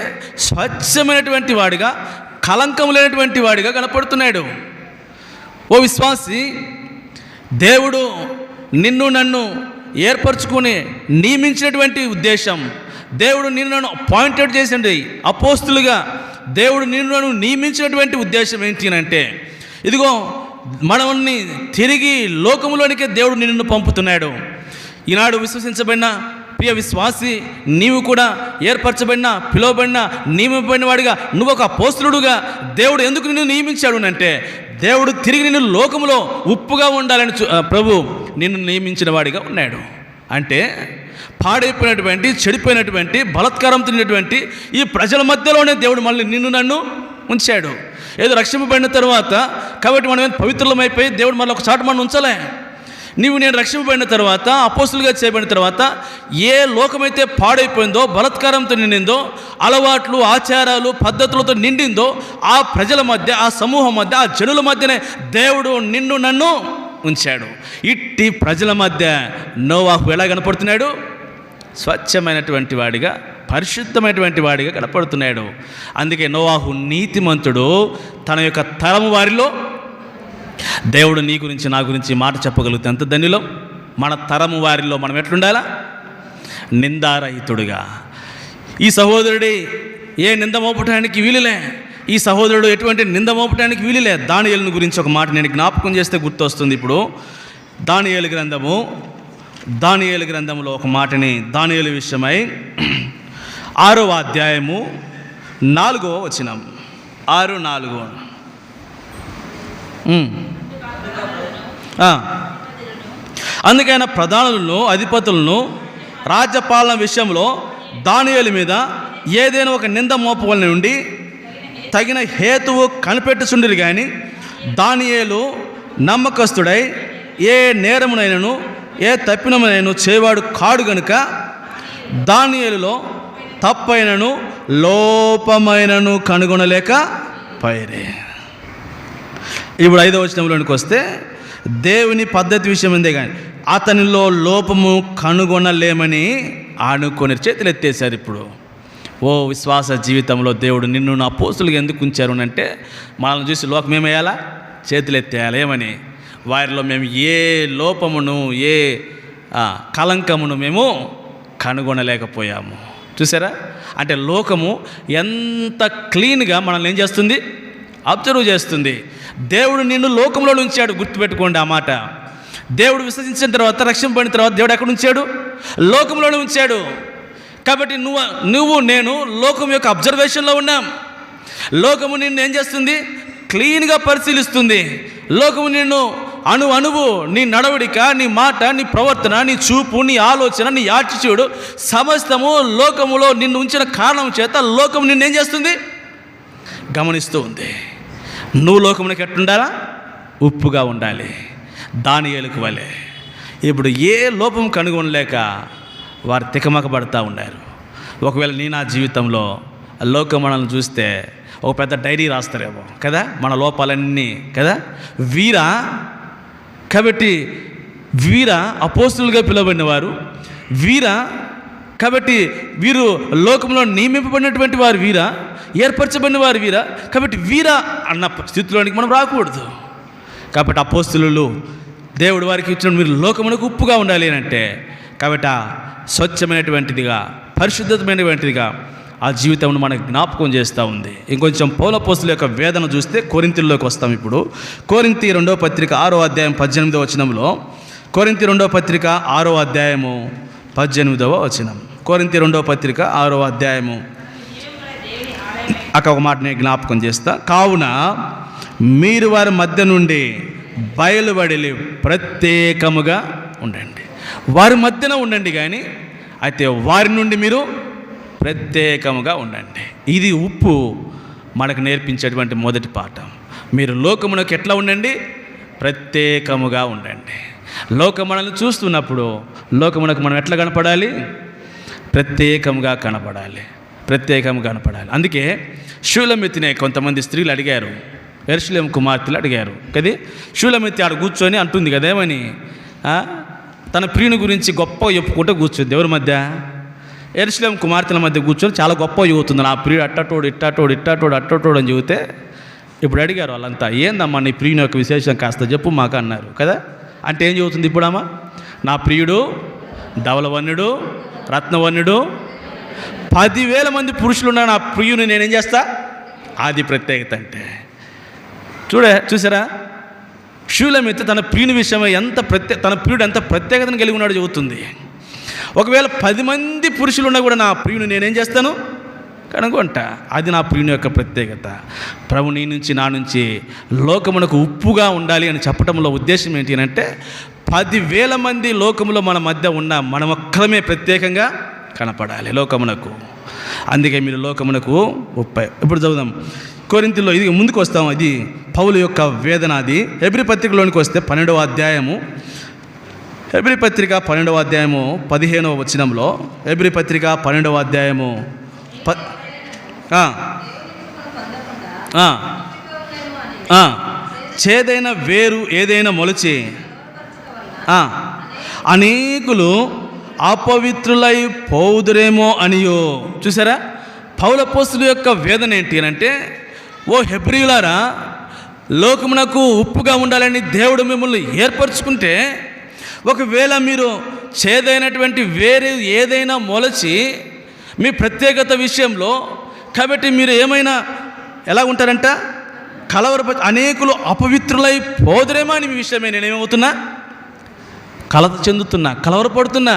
స్వచ్ఛమైనటువంటి వాడిగా, కలంకం లేనటువంటి వాడిగా కనపడుతున్నాడు. ఓ విశ్వాసి, దేవుడు నిన్ను నన్ను ఏర్పరచుకుని నియమించినటువంటి ఉద్దేశం, దేవుడు నిన్ను నన్ను అపాయింటెడ్ చేసింది అపోస్తులుగా, దేవుడు నిన్ను నన్ను నియమించినటువంటి ఉద్దేశం ఏంటి అంటే, ఇదిగో మనల్ని తిరిగి లోకములోనికే దేవుడు నిన్ను పంపుతున్నాడు. ఈనాడు విశ్వసించబడిన ప్రియ విశ్వాసి, నీవు కూడా ఏర్పరచబడిన, పిలువబడిన, నియమింపబడిన వాడిగా, నువ్వు ఒక అపోస్తులుడుగా దేవుడు ఎందుకు నిన్ను నియమించాడు అంటే, దేవుడు తిరిగి నిన్ను లోకములో ఉప్పుగా ఉండాలని ప్రభు నిన్ను నియమించిన వాడిగా ఉన్నాడు. అంటే పాడైపోయినటువంటి, చెడిపోయినటువంటి, బలత్కారం తిన్నటువంటి ఈ ప్రజల మధ్యలోనే దేవుడు మళ్ళీ నిన్ను నన్ను ఉంచాడు. ఏదో రక్షింపబడిన తర్వాత కాబట్టి మనం పవిత్రులమైపోయి దేవుడు మళ్ళీ ఒక చాటు మనం ఉంచలే. నేను రక్షింపబడిన తర్వాత, అపోస్తులుగా చేయబడిన తర్వాత ఏ లోకమైతే పాడైపోయిందో, బలత్కారంతో నిండిందో, అలవాట్లు, ఆచారాలు, పద్ధతులతో నిండిందో ఆ ప్రజల మధ్య, ఆ సమూహం మధ్య, ఆ జనుల మధ్యనే దేవుడు నిన్ను నన్ను ఉంచాడు. ఇట్టి ప్రజల మధ్య నోవాహు ఎలా కనపడుతున్నాడు? స్వచ్ఛమైనటువంటి వాడిగా, పరిశుద్ధమైనటువంటి వాడిగా కనపడుతున్నాడు. అందుకే నోవాహు నీతిమంతుడు. తన యొక్క తరము వారిలో దేవుడు నీ గురించి, నా గురించి మాట చెప్పగలిగితే ఎంత ధన్యులం. మన తరము వారిలో మనం ఎట్లుండాలా? నిందారహితుడుగా. ఈ సహోదరుడి ఏ నింద మోపటానికి వీలులే, ఈ సహోదరుడు ఎటువంటి నింద మోపటానికి వీలులే. దానియేలుని గురించి ఒక మాట నేను జ్ఞాపకం చేస్తే గుర్తొస్తుంది. ఇప్పుడు దానియేలు గ్రంథంలో ఒక మాటని, దానియేలు విషయమై 6వ అధ్యాయము 4వ వచనం, 6:4. అందుకైన ప్రధానులను, అధిపతులను రాజ్యపాలన విషయంలో దానియేలు మీద ఏదైనా ఒక నింద మోపవలన నుండి తగిన హేతువు కనిపెట్టుచుండిరి. కానీ దానియేలు నమ్మకస్తుడై ఏ నేరమునైనను ఏ తప్పినమునైనను చేయవాడు కాడు గనుక దానియేలులో తప్పైనను లోపమైనను కనుగొనలేక పైరే. ఇప్పుడు 5వ వచనంలోనికి వస్తే, దేవుని పద్ధతి విషయం ఉందే కానీ అతనిలో లోపము కనుగొనలేమని ఆనుకొని చేతులు ఎత్తేశారు. ఇప్పుడు ఓ విశ్వాస జీవితంలో దేవుడు నిన్ను నా అపోస్తులుగా ఎందుకు ఉంచారు అంటే, మనల్ని చూసి లోకం ఏమేయాలా? చేతులు ఎత్తేయాలి. ఏమని? వారిలో మేము ఏ లోపమును, ఏ కలంకమును మేము కనుగొనలేకపోయాము. చూసారా? అంటే లోకము ఎంత క్లీన్గా మనల్ని ఏం చేస్తుంది? అబ్జర్వ్ చేస్తుంది. దేవుడు నిన్ను లోకంలో ఉంచాడు. గుర్తుపెట్టుకోండి ఆ మాట. దేవుడు విశ్వసించిన తర్వాత, రక్షింపబడిన తర్వాత దేవుడు ఎక్కడ ఉంచాడు? లోకంలోనే ఉంచాడు. కాబట్టి నేను లోకం యొక్క అబ్జర్వేషన్లో ఉన్నాం. లోకము నిన్ను ఏం చేస్తుంది? క్లీన్గా పరిశీలిస్తుంది. లోకము నిన్ను అణువు నీ నడవడిక, నీ మాట, నీ ప్రవర్తన, నీ చూపు, నీ ఆలోచన, నీ యాటిట్యూడ్ సమస్తము లోకములో నిన్ను ఉంచిన కారణం చేత లోకము నిన్ను ఏం చేస్తుంది? గమనిస్తూ ఉంది. నువ్వు లోకమునికి ఎట్లుండాలా? ఉప్పుగా ఉండాలి, దానియేలుకు వలె. ఇప్పుడు ఏ లోపం కనుగొనలేక వారు తికమక పడుతూ ఉన్నారు. ఒకవేళ నా జీవితంలో లోకం మనల్ని చూస్తే ఒక పెద్ద డైరీ రాస్తారేమో కదా, మన లోపాలన్నీ కదా. కాబట్టి వీర అపోస్తులుగా పిలువబడిన వారు, కాబట్టి వీరు లోకంలో నియమింపబడినటువంటి వారు, ఏర్పరచబడిన వారు కాబట్టి అన్న స్థితిలోనికి మనం రాకూడదు. కాబట్టి అపోస్తులు దేవుడు వారికి ఇచ్చిన మీరు లోకమునకు ఉప్పుగా ఉండాలి అని అంటే, కాబట్టి ఆ స్వచ్ఛమైనటువంటిదిగా, పరిశుద్ధమైనటువంటిదిగా ఆ జీవితంలో మనకు జ్ఞాపకం చేస్తూ ఉంది. ఇంకొంచెం పౌలు అపోస్తుల యొక్క వేదన చూస్తే కొరింథీయుల్లోకి వస్తాం. ఇప్పుడు కొరింథీ 2వ పత్రిక 6వ అధ్యాయం 18వ వచనంలో, కొరింథీ 2వ పత్రిక 6వ అధ్యాయము 18వ వచనం, కొరింథీ 2వ పత్రిక 6వ అధ్యాయము అక్కడ ఒక మాట నేను జ్ఞాపకం చేస్తా. కావున మీరు వారి మధ్య నుండి బయలుబడి ప్రత్యేకముగా ఉండండి. వారి మధ్యన ఉండండి, కానీ అయితే వారి నుండి మీరు ప్రత్యేకముగా ఉండండి. ఇది ఉప్పు మనకు నేర్పించేటువంటి మొదటి పాఠం. మీరు లోకమునకు ఎట్లా ఉండండి? ప్రత్యేకముగా ఉండండి. లోకం మనల్ని చూస్తున్నప్పుడు లోకమునకు మనం ఎట్లా కనపడాలి? ప్రత్యేకంగా కనపడాలి. ప్రత్యేకంగా కనపడాలి. అందుకే షూలమెత్తినే కొంతమంది స్త్రీలు అడిగారు, యెరూషలేము కుమార్తెలు అడిగారు కదే. షూలమెత్తి ఆడ కూర్చొని అంటుంది కదా, ఏమని తన ప్రియుని గురించి గొప్ప చెప్పుకుంటూ కూర్చుంది. ఎవరి మధ్య? యెరూషలేము కుమార్తెల మధ్య కూర్చొని చాలా గొప్ప చెబుతుంది. నా ప్రియుడు అట్టటోడు ఇట్టటోడు ఇట్టటోడు అట్టటోడు అని చెబితే ఇప్పుడు అడిగారు వాళ్ళంతా, ఏందమ్మా నీ ప్రియుని యొక్క విశేషం కాస్త చెప్పు మాకు అన్నారు కదా. అంటే ఏం చెబుతుంది ఇప్పుడు అమ్మ? నా ప్రియుడు ధవలవన్నుడు రత్నవన్నుడు 10,000 మంది పురుషులు ఉన్న నా ప్రియుని నేనేం చేస్తా? అది ప్రత్యేకత అంటే. చూసారా, షూలమెత్తి తన ప్రియుని విషయమై తన ప్రియుడు ఎంత ప్రత్యేకతను కలిగి ఉన్నాడో చెబుతుంది. ఒకవేళ 10 మంది పురుషులు ఉన్నా కూడా నా ప్రియుని నేనేం చేస్తాను? కనుగొంట. అది నా ప్రియుని యొక్క ప్రత్యేకత. ప్రభు నీ నుంచి నా నుంచి లోకమునకు ఉప్పుగా ఉండాలి అని చెప్పడంలో ఉద్దేశం ఏంటి అంటే 10,000 మంది లోకములో మన మధ్య ఉన్న మనం ఒక్కరమే ప్రత్యేకంగా కనపడాలి లోకమునకు. అందుకే మీరు లోకమునకు ఉప్పై. ఇప్పుడు చదువుదాం కొరింథీలో, ఇది ముందుకు వస్తాం. అది పౌలు యొక్క వేదన. అది హెబ్రీ పత్రికలోనికి వస్తే 12వ అధ్యాయము, హెబ్రీ పత్రిక 12వ అధ్యాయము 15వ వచనంలో, హెబ్రీ పత్రిక 12వ అధ్యాయము చేదైన వేరు ఏదైనా మొలిచి అనేకులు అపవిత్రులై పోదురేమో అనియో. చూసారా, పౌలు అపోస్తలుల యొక్క వేదన ఏంటి అని అంటే, ఓ హెబ్రీయులారా, లోకమునకు ఉప్పుగా ఉండాలని దేవుడు మిమ్మల్ని ఏర్పరచుకుంటే ఒకవేళ మీరు చేదైనటువంటి వేరే ఏదైనా మొలచి మీ ప్రత్యేకత విషయంలో కాబట్టి మీరు ఏమైనా ఎలా ఉంటారంట? అనేకులు అపవిత్రులై పోదురేమో అని మీ విషయమే నేనేమవుతున్నా? కలత చెందుతున్నా, కలవరపడుతున్నా.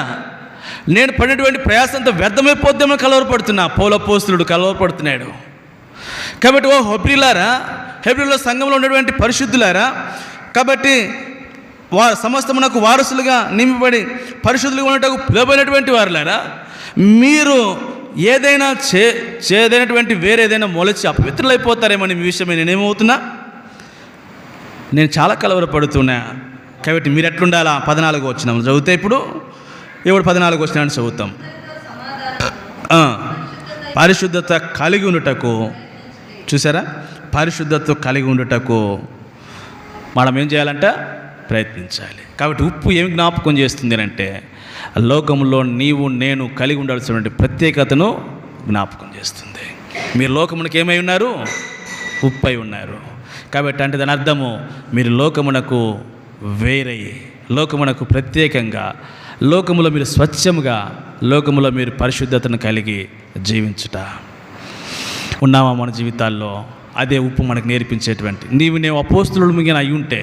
నేను పడినటువంటి ప్రయాసంతో వ్యర్థమైపోద్దేమో కలవరపడుతున్నా. పౌలు అపోస్తలుడు కలవరపడుతున్నాడు. కాబట్టి ఓ హెబ్రీయులారా, హెబ్రీయుల సంఘంలో ఉన్నటువంటి పరిశుద్ధులారా, కాబట్టి సమస్తమునకు వారసులుగా నింపబడి పరిశుద్ధులుగా ఉండటకు పిలువబడినటువంటి వారులారా, మీరు ఏదైనా చేదైనటువంటి వేరేదైనా మొలచి అపవిత్రులైపోతారేమని మీ విషయమే నేనేమవుతున్నా? నేను చాలా కలవరపడుతున్నా. కాబట్టి మీరు ఎట్లుండాలా? 14వ వచనం చదివితే ఇప్పుడు 14వ వచనాన్ని చదువుతాం. పరిశుద్ధత కలిగి ఉండుటకు, చూసారా, పరిశుద్ధత కలిగి ఉండుటకు మనం ఏం చేయాలంట? ప్రయత్నించాలి. కాబట్టి ఉప్పు ఏమి జ్ఞాపకం చేస్తుంది అంటే లోకంలో నీవు నేను కలిగి ఉండాల్సినటువంటి ప్రత్యేకతను జ్ఞాపకం చేస్తుంది. మీరు లోకమునకు ఏమై ఉన్నారు? ఉప్పై ఉన్నారు. కాబట్టి అంటే దాని అర్థము మీరు లోకమునకు వేరై, లోకమునకు ప్రత్యేకంగా, లోకములో మీరు స్వచ్ఛముగా, లోకములో మీరు పరిశుద్ధతను కలిగి జీవించుట ఉన్నామా మన జీవితాల్లో? అదే ఉప్పు మనకు నేర్పించేటువంటి. నేను అపోస్తులు మిగిలిన అయి ఉంటే,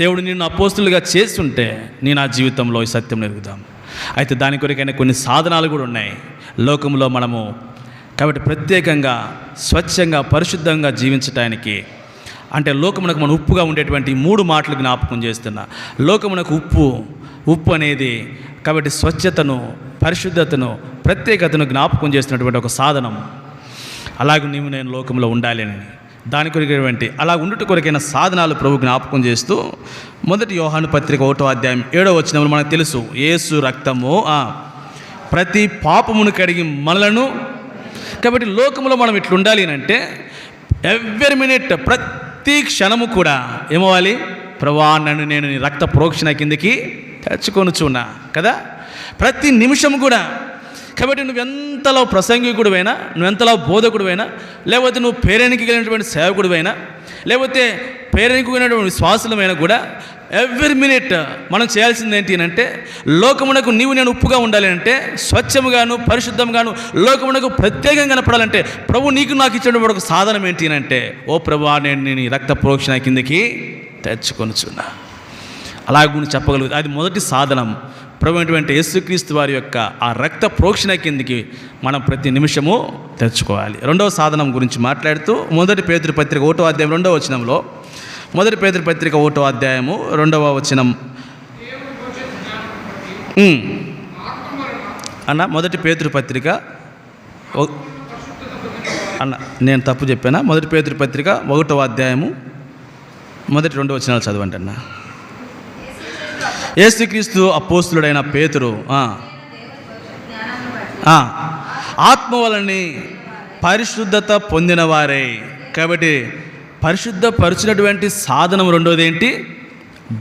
దేవుడు నిన్ను అపోస్తులుగా చేస్తుంటే నేను ఆ జీవితంలో ఈ సత్యం ఎరుగుదాం. అయితే దాని కొరకైనా కొన్ని సాధనాలు కూడా ఉన్నాయి లోకంలో మనము. కాబట్టి ప్రత్యేకంగా, స్వచ్ఛంగా, పరిశుద్ధంగా జీవించటానికి అంటే లోకమునకు మనం ఉప్పుగా ఉండేటువంటి 3 మాటలు జ్ఞాపకం చేస్తున్నా. లోకమునకు ఉప్పు అనేది కాబట్టి స్వచ్ఛతను, పరిశుద్ధతను, ప్రత్యేకతను జ్ఞాపకం చేస్తున్నటువంటి ఒక సాధనం. అలాగే నీవు నేను లోకంలో ఉండాలి అని దాని కొరకైనటువంటి అలా ఉండుట కొరకైన సాధనాలు ప్రభు జ్ఞాపకం చేస్తూ 1 యోహాను పత్రిక 1వ అధ్యాయం 7వ వచనంలో మనకు తెలుసు, యేసు రక్తము ప్రతి పాపమును కడిగి మనలను. కాబట్టి లోకంలో మనం ఇట్లుండాలి అని అంటే ఎవ్రీ మినిట్, ప్రతి క్షణము కూడా ఏమవ్వాలి? ప్రభువా నన్ను నేను నీ రక్త ప్రోక్షణ కిందకి తెచ్చుకొనుచున్నా కదా, ప్రతి నిమిషం కూడా. కాబట్టి నువ్వెంతలో ప్రసంగికుడివైనా, నువ్వెంతలో బోధకుడివైనా, లేకపోతే నువ్వు పేరెనికి కలిగినటువంటి సేవకుడివైనా, లేకపోతే పేరెనికి కలిగినటువంటి విశ్వాసులమైనా కూడా ఎవ్రీ మినిట్ మనం చేయాల్సింది ఏంటి అంటే లోకమునకు నీవు నేను ఉప్పుగా ఉండాలి అంటే, స్వచ్ఛముగాను పరిశుద్ధంగాను లోకమునకు ప్రత్యేకంగా కనపడాలంటే ప్రభు నీకు నాకు ఇచ్చినటువంటి ఒక సాధనం ఏంటి అంటే, ఓ ప్రభువా నేను నీ రక్త ప్రోక్షణ కిందకి తెచ్చుకొనుచున్నా. అలాగే చెప్పగలుగుతా. అది మొదటి సాధనం. ప్రభు అయినటువంటి యేసుక్రీస్తు వారి యొక్క ఆ రక్త ప్రోక్షణ కిందికి మనం ప్రతి నిమిషము తెచ్చుకోవాలి. 2వ సాధనం గురించి మాట్లాడుతూ 1 పేతురు పత్రిక 1వ అధ్యాయం 2వ వచనంలో, 1 పేతురు పత్రిక 1వ అధ్యాయము 2వ వచనం అన్న 1 పేతురు పత్రిక అన్న నేను తప్పు చెప్పానా? 1 పేతురు పత్రిక 1వ అధ్యాయము 1-2 వచనాలు చదవండి అన్న. యేసుక్రీస్తు అపోస్తులుడైన పేతురు ఆత్మ వలని పరిశుద్ధత పొందిన వారే. కాబట్టి పరిశుద్ధపరిచినటువంటి సాధనం రెండోది ఏంటి?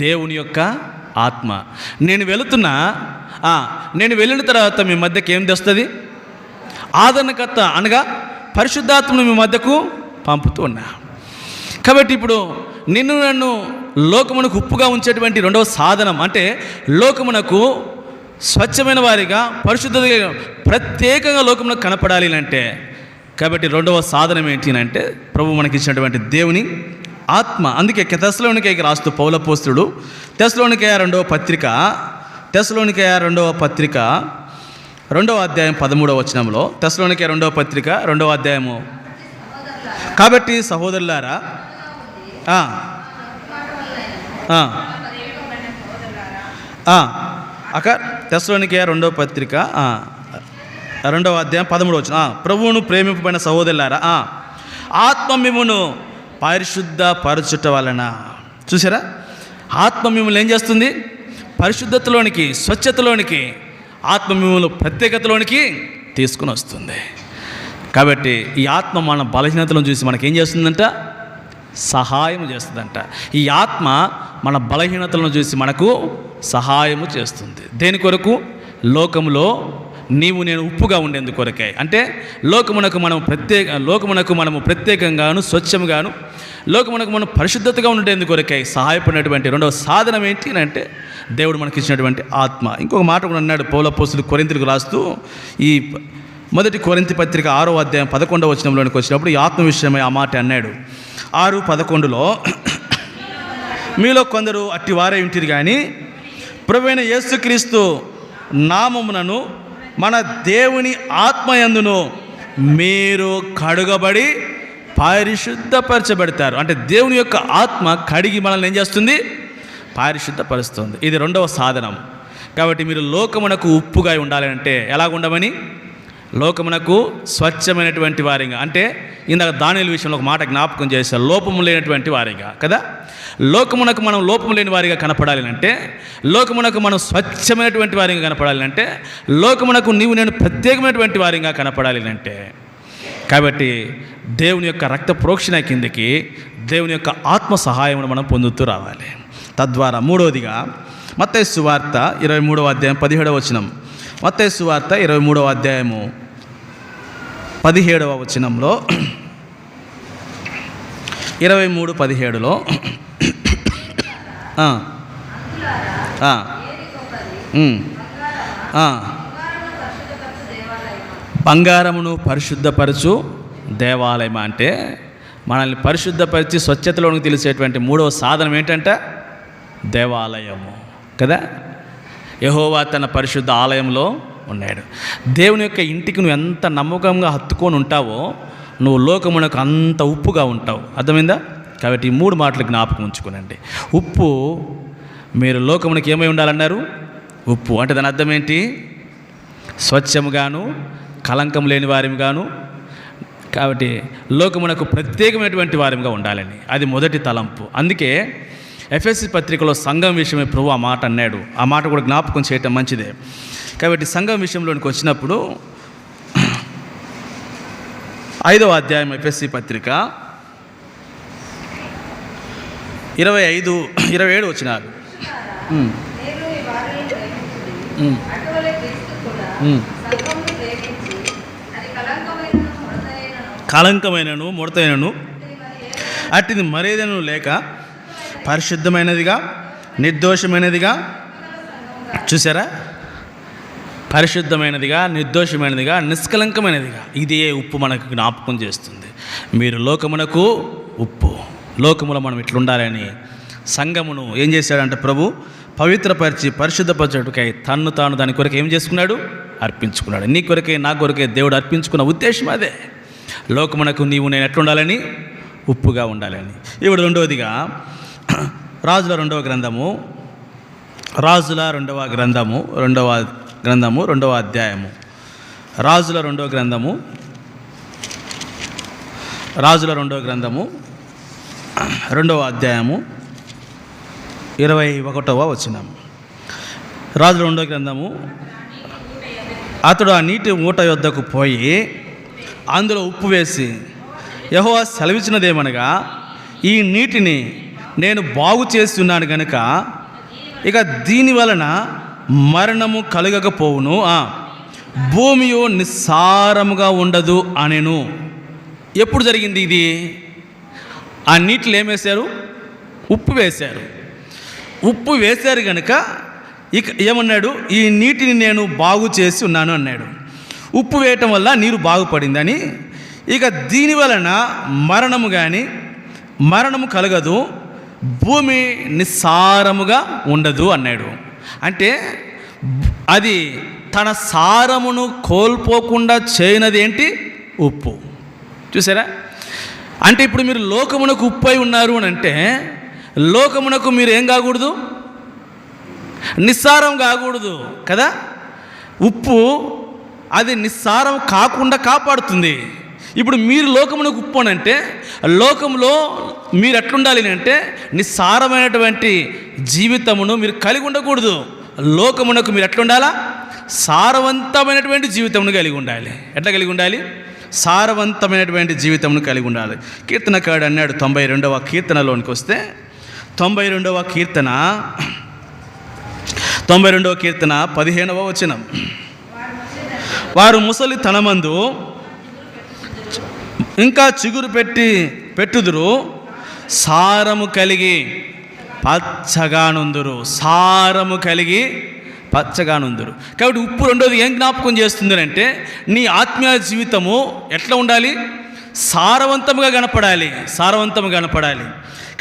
దేవుని యొక్క ఆత్మ. నేను వెళ్ళిన తర్వాత మీ మధ్యకి ఏం తెస్తుంది? ఆదరణకర్త అనగా పరిశుద్ధాత్మను మీ మధ్యకు పంపుతూ ఉన్నా. కాబట్టి ఇప్పుడు నన్ను లోకమునకు ఉప్పుగా ఉంచేటువంటి రెండవ సాధనం అంటే లోకమునకు స్వచ్ఛమైన వారిగా పరిశుద్ధతగా ప్రత్యేకంగా లోకమునకు కనపడాలి అంటే, కాబట్టి రెండవ సాధనం ఏంటి అంటే ప్రభు మనకి ఇచ్చినటువంటి దేవుని ఆత్మ. అందుకే తెస్సలోనికైకి రాస్తూ పౌలు అపోస్తలుడు తెస్సలోనికయ రెండవ పత్రిక 2వ అధ్యాయం 13వ వచనంలో, తెస్సలోనికయ 2వ పత్రిక 2వ అధ్యాయము, కాబట్టి సహోదరులారా తెస్సలోనికయ 2వ పత్రిక 2వ అధ్యాయం 13వ వచనం, ప్రభువును ప్రేమింపబడిన సహోదరులారా ఆత్మ మిమ్మును పరిశుద్ధపరచుట వలన. చూసారా, ఆత్మ మిమ్మల్ని ఏం చేస్తుంది? పరిశుద్ధతలోనికి, స్వచ్ఛతలోనికి, ఆత్మ మిమ్మల్ని ప్రత్యేకతలోనికి తీసుకుని వస్తుంది. కాబట్టి ఈ ఆత్మ మన బలహీనతలను చూసి మనకేం చేస్తుందంట? సహాయం చేస్తుందంట. ఈ ఆత్మ మన బలహీనతలను చూసి మనకు సహాయము చేస్తుంది. దేని కొరకు? లోకములో నీవు నేను ఉప్పుగా ఉండేందుకు కొరకే. అంటే లోకమునకు మనము ప్రత్యేకంగాను స్వచ్ఛముగాను లోకమునకు మనం పరిశుద్ధతగా ఉండేందుకు కొరకే సహాయపడినటువంటి రెండవ సాధనం ఏంటి అంటే దేవుడు మనకి ఇచ్చినటువంటి ఆత్మ. ఇంకొక మాట కూడా అన్నాడు పౌలు అపోస్తలుడు కొరింథీయులకు రాస్తూ, ఈ 1 కొరింథీ పత్రిక 6వ అధ్యాయం 11వ వచనంలోనికి వచ్చినప్పుడు ఈ ఆత్మ విషయమై ఆ మాట అన్నాడు. 6:11లో, మీలో కొందరు అట్టివారే ఉంటుంది కానీ ప్రభువైన యేసుక్రీస్తు నామమునను మన దేవుని ఆత్మయందును మీరు కడుగబడి పరిశుద్ధపరచబడతారు. అంటే దేవుని యొక్క ఆత్మ కడిగి మనల్ని ఏం చేస్తుంది? పరిశుద్ధపరుస్తుంది. ఇది రెండవ సాధనం. కాబట్టి మీరు లోకమునకు ఉప్పుగా ఉండాలి అంటే ఎలాగుండమని? లోకమునకు స్వచ్ఛమైనటువంటి వారిగా. అంటే ఇందాక దానియేలు విషయంలో ఒక మాట జ్ఞాపకం చేశారు, లోపము లేనటువంటి వారిగా కదా. లోకమునకు మనం లోపం లేని వారిగా కనపడాలి అంటే, లోకమునకు మనం స్వచ్ఛమైనటువంటి వారిగా కనపడాలి అంటే, లోకమునకు నేను ప్రత్యేకమైనటువంటి వారిగా కనపడాలి అంటే, కాబట్టి దేవుని యొక్క రక్త ప్రోక్షణ కిందకి దేవుని యొక్క ఆత్మ సహాయమును మనం పొందుతూ రావాలి. తద్వారా మూడవదిగా మత్తయి సువార్త 23వ అధ్యాయం 17వ వచనం, మత్తయి సువార్త 23వ అధ్యాయము 17వ వచనంలో 23:17లో బంగారమును పరిశుద్ధపరచు దేవాలయం. అంటే మనల్ని పరిశుద్ధపరిచి స్వచ్ఛతలోకి తెలిసేటువంటి మూడవ సాధనం ఏంటంటే దేవాలయము కదా. యెహోవా తన పరిశుద్ధ ఆలయంలో ఉన్నాడు. దేవుని యొక్క ఇంటికి నువ్వు ఎంత నమ్మకంగా హత్తుకొని ఉంటావో నువ్వు లోకమునకు అంత ఉప్పుగా ఉంటావు. అర్థమైందా? కాబట్టి ఈ 3 మాటలు జ్ఞాపకం ఉంచుకోనండి. ఉప్పు, మీరు లోకమునకు ఏమై ఉండాలన్నారు? ఉప్పు అంటే దాని అర్థం ఏంటి? స్వచ్ఛముగాను కలంకం లేని వారిగాను. కాబట్టి లోకమునకు ప్రత్యేకమైనటువంటి వారిగా ఉండాలని, అది మొదటి తలంపు. అందుకే ఎఫెసీ పత్రికలో సంఘం విషయమే ప్రభు ఆ మాట అన్నాడు. ఆ మాట కూడా జ్ఞాపకం చేయటం మంచిదే. కాబట్టి సంఘం విషయంలోనికి వచ్చినప్పుడు 5వ అధ్యాయం ఎఫెసీ పత్రిక 25-27 వచనాలు. కళంకమైనను ముడతైనను అట్టిది మరేదైనా లేక పరిశుద్ధమైనదిగా నిర్దోషమైనదిగా. చూసారా, పరిశుద్ధమైనదిగా నిర్దోషమైనదిగా నిష్కలంకమైనదిగా. ఇదే ఉప్పు మనకు జ్ఞాపకం చేస్తుంది. మీరు లోకమునకు ఉప్పు. లోకములో మనం ఇట్లుండాలని సంఘమును ఏం చేశాడంటే ప్రభు పవిత్రపరిచి పరిశుద్ధపరచుటకై తన్ను తాను దాని కొరకు ఏం చేసుకున్నాడు? అర్పించుకున్నాడు. నీ కొరకే నా కొరకే దేవుడు అర్పించుకున్న ఉద్దేశం అదే. లోకమునకు నీవు నేను ఎట్లుండాలని? ఉప్పుగా ఉండాలని. ఇప్పుడు రెండవదిగా రాజుల రెండవ గ్రంథము 2వ అధ్యాయము. రాజుల రెండవ గ్రంథము 2వ అధ్యాయము 21వ వచనం. రాజుల రెండవ గ్రంథము అతడు ఆ నీటి ఊట యొద్దకు పోయి అందులో ఉప్పు వేసి, యెహోవా సెలవిచ్చినదేమనగా, ఈ నీటిని నేను బాగు చేస్తున్నాను గనుక ఇక దీని వలన మరణము కలగకపోవును, భూమియు నిస్సారముగా ఉండదు అనెను. ఎప్పుడు జరిగింది ఇది? ఆ నీటిలో ఏమేశారు? ఉప్పు వేశారు. ఉప్పు వేశారు కనుక ఇక ఏమన్నాడు? ఈ నీటిని నేను బాగు చేసి ఉన్నాను అన్నాడు. ఉప్పు వేయటం వల్ల నీరు బాగుపడిందని, ఇక దీని వలన మరణము కలగదు, భూమి నిస్సారముగా ఉండదు అన్నాడు. అంటే అది తన సారమును కోల్పోకుండా చేయనది ఏంటి? ఉప్పు. చూసారా? అంటే ఇప్పుడు మీరు లోకమునకు ఉప్పు అయి ఉన్నారు అని అంటే, లోకమునకు మీరు ఏం కాకూడదు? నిస్సారం కాకూడదు కదా. ఉప్పు అది నిస్సారం కాకుండా కాపాడుతుంది. ఇప్పుడు మీరు లోకమునకు ఉప్పు అని అంటే, లోకంలో మీరు ఎట్లుండాలి అంటే నిస్సారమైనటువంటి జీవితమును మీరు కలిగి ఉండకూడదు. లోకమునకు మీరు ఎట్లుండాలా? సారవంతమైనటువంటి జీవితమును కలిగి ఉండాలి. ఎట్లా కలిగి ఉండాలి? సారవంతమైనటువంటి జీవితమును కలిగి ఉండాలి. కీర్తనకారుడు అన్నాడు 92వ కీర్తనలోనికి వస్తే, 92వ కీర్తన 15వ వచనం, వారు ముసలి తనమందు ఇంకా చిగురు పెట్టుదురు, సారము కలిగి పచ్చగానుందురు. సారము కలిగి పచ్చగానుందురు. కాబట్టి ఉప్పు రెండోది ఏం జ్ఞాపకం చేస్తుంది అంటే, నీ ఆత్మీయ జీవితము ఎట్లా ఉండాలి? సారవంతంగా కనపడాలి.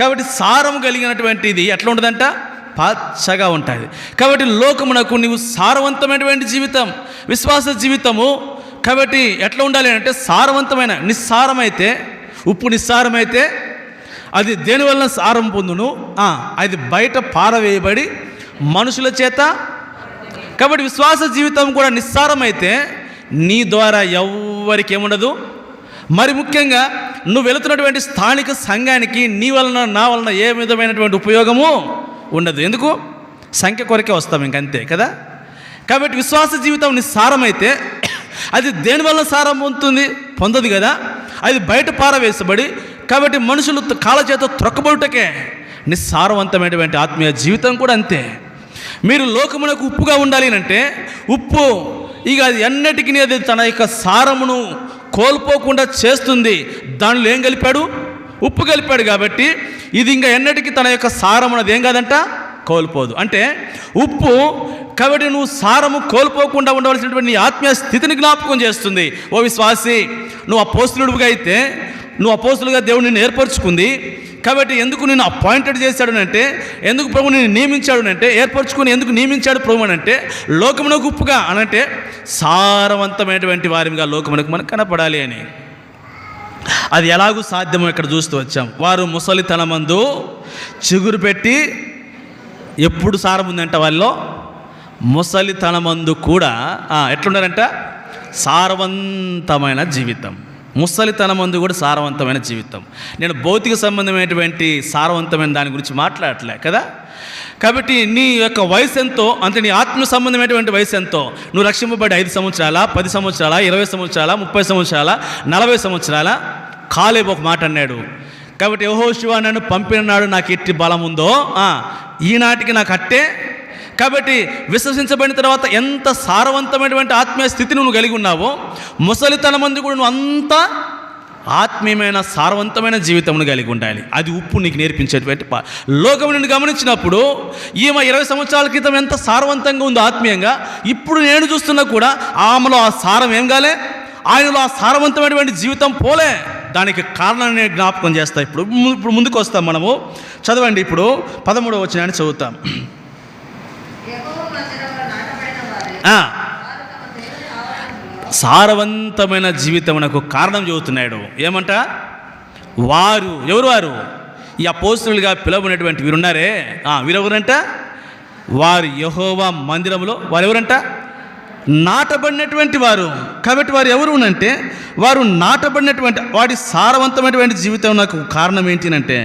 కాబట్టి సారము కలిగినటువంటిది ఎట్లా ఉంటుందంట? పచ్చగా ఉంటుంది. కాబట్టి లోకమునకు నీవు సారవంతమైనటువంటి జీవితం, విశ్వాస జీవితము కాబట్టి ఎట్లా ఉండాలి అంటే సారవంతమైన. నిస్సారమైతే, ఉప్పు నిస్సారమైతే అది దేనివల్ల సారం పొందును? అది బయట పారవేయబడి మనుషుల చేత. కాబట్టి విశ్వాస జీవితం కూడా నిస్సారమైతే నీ ద్వారా ఎవ్వరికి ఏముండదు. మరి ముఖ్యంగా నువ్వు వెళుతున్నటువంటి స్థానిక సంఘానికి నీ వలన నా వలన ఏ విధమైనటువంటి ఉపయోగము ఉండదు. ఎందుకు? సంఖ్య కొరకే వస్తాం, ఇంకంతే కదా. కాబట్టి విశ్వాస జీవితం నిస్సారమైతే అది దేనివల్ల సారం పొందదు కదా. అది బయట పారవేసబడి, కాబట్టి మనుషులు కాళ్ళ చేత త్రొక్కబడుటకే. నిస్సారవంతమైనటువంటి ఆత్మీయ జీవితం కూడా అంతే. మీరు లోకమునకు ఉప్పుగా ఉండాలి అంటే, ఉప్పు ఇక అది ఎన్నటికీ అది తన యొక్క సారమును కోల్పోకుండా చేస్తుంది. దానిలో ఏం కలిపాడు? ఉప్పు కలిపాడు. కాబట్టి ఇది ఇంకా ఎన్నటికీ తన యొక్క సారము అది ఏం కాదంట, కోల్పోదు. అంటే ఉప్పు కాబట్టి నువ్వు సారము కోల్పోకుండా ఉండవలసినటువంటి నీ ఆత్మీయ స్థితిని జ్ఞాపకం చేస్తుంది. ఓ విశ్వాసి, నువ్వు అపోస్తలుడిగా అయితే, నువ్వు అపోస్తలుగా దేవుడు నిన్ను ఏర్పరచుకుంది. కాబట్టి ఎందుకు నిన్ను అపాయింటెడ్ చేశాడు అంటే, ఎందుకు ప్రభు నిన్ను నియమించాడు అంటే, ఏర్పరచుకుని ఎందుకు నియమించాడు ప్రభు అంటే, లోకమునకు ఉప్పుగా అనంటే సారవంతమైనటువంటి వారిగా లోకమునకు మనకు కనపడాలి అని. అది ఎలాగూ సాధ్యమో ఇక్కడ చూస్తూ వచ్చాం. వారు ముసలితనమందు చిగురు పెట్టి, ఎప్పుడు సారం ఉందంట వాళ్ళలో? ముసలితనమందు కూడా ఎట్లున్నారంట? సారవంతమైన జీవితం. ముసలితనమందు కూడా సారవంతమైన జీవితం. నేను భౌతిక సంబంధమైనటువంటి సారవంతమైన దాని గురించి మాట్లాడట్లే కదా. కాబట్టి నీ యొక్క వయసు ఎంతో, అంటే నీ ఆత్మ సంబంధమైనటువంటి వయసు ఎంతో, నువ్వు రక్షింపబడి 5 సంవత్సరాల, 10 సంవత్సరాల, 20 సంవత్సరాల, 30 సంవత్సరాల, 40 సంవత్సరాల. కాలేబు ఒక మాట అన్నాడు. కాబట్టి యెహోషువ నన్ను పంపిన నాడు నాకు ఎట్టి బలం ఉందో ఈనాటికి నాకు అట్టే. కాబట్టి విశ్వసించబడిన తర్వాత ఎంత సారవంతమైనటువంటి ఆత్మీయ స్థితిని నువ్వు కలిగి ఉన్నావో, ముసలితనం మంది కూడా నువ్వు అంత ఆత్మీయమైన సారవంతమైన జీవితమును కలిగి ఉండాలి. అది ఉప్పు నీకు నేర్పించేటువంటి లోకం నుండి గమనించినప్పుడు ఈమె 20 సంవత్సరాల క్రితం ఎంత సారవంతంగా ఉందో ఆత్మీయంగా, ఇప్పుడు నేను చూస్తున్నా కూడా ఆమెలో ఆ సారం ఏం కాలే, ఆయనలో ఆ సారవంతమైనటువంటి జీవితం పోలే. దానికి కారణాన్ని జ్ఞాపకం చేస్తా. ఇప్పుడు ముందుకు వస్తాం మనము. చదవండి, ఇప్పుడు 13వ వచనాన్ని చదువుతాం. సారవంతమైన జీవితమునకు కారణం చెబుతున్నాడు. ఏమంట? వారు ఎవరు? వారు ఈ అపోస్తలులుగా పిలువబడినటువంటి వీరున్నారే, వీరెవరంట? వారు యెహోవా మందిరంలో వారు ఎవరంట? నాటబడినటువంటి వారు. కాబట్టి వారు ఎవరు అంటే, వారు నాటబడినటువంటి వాడి సారవంతమైనటువంటి జీవితం నాకు కారణం ఏంటి అంటే,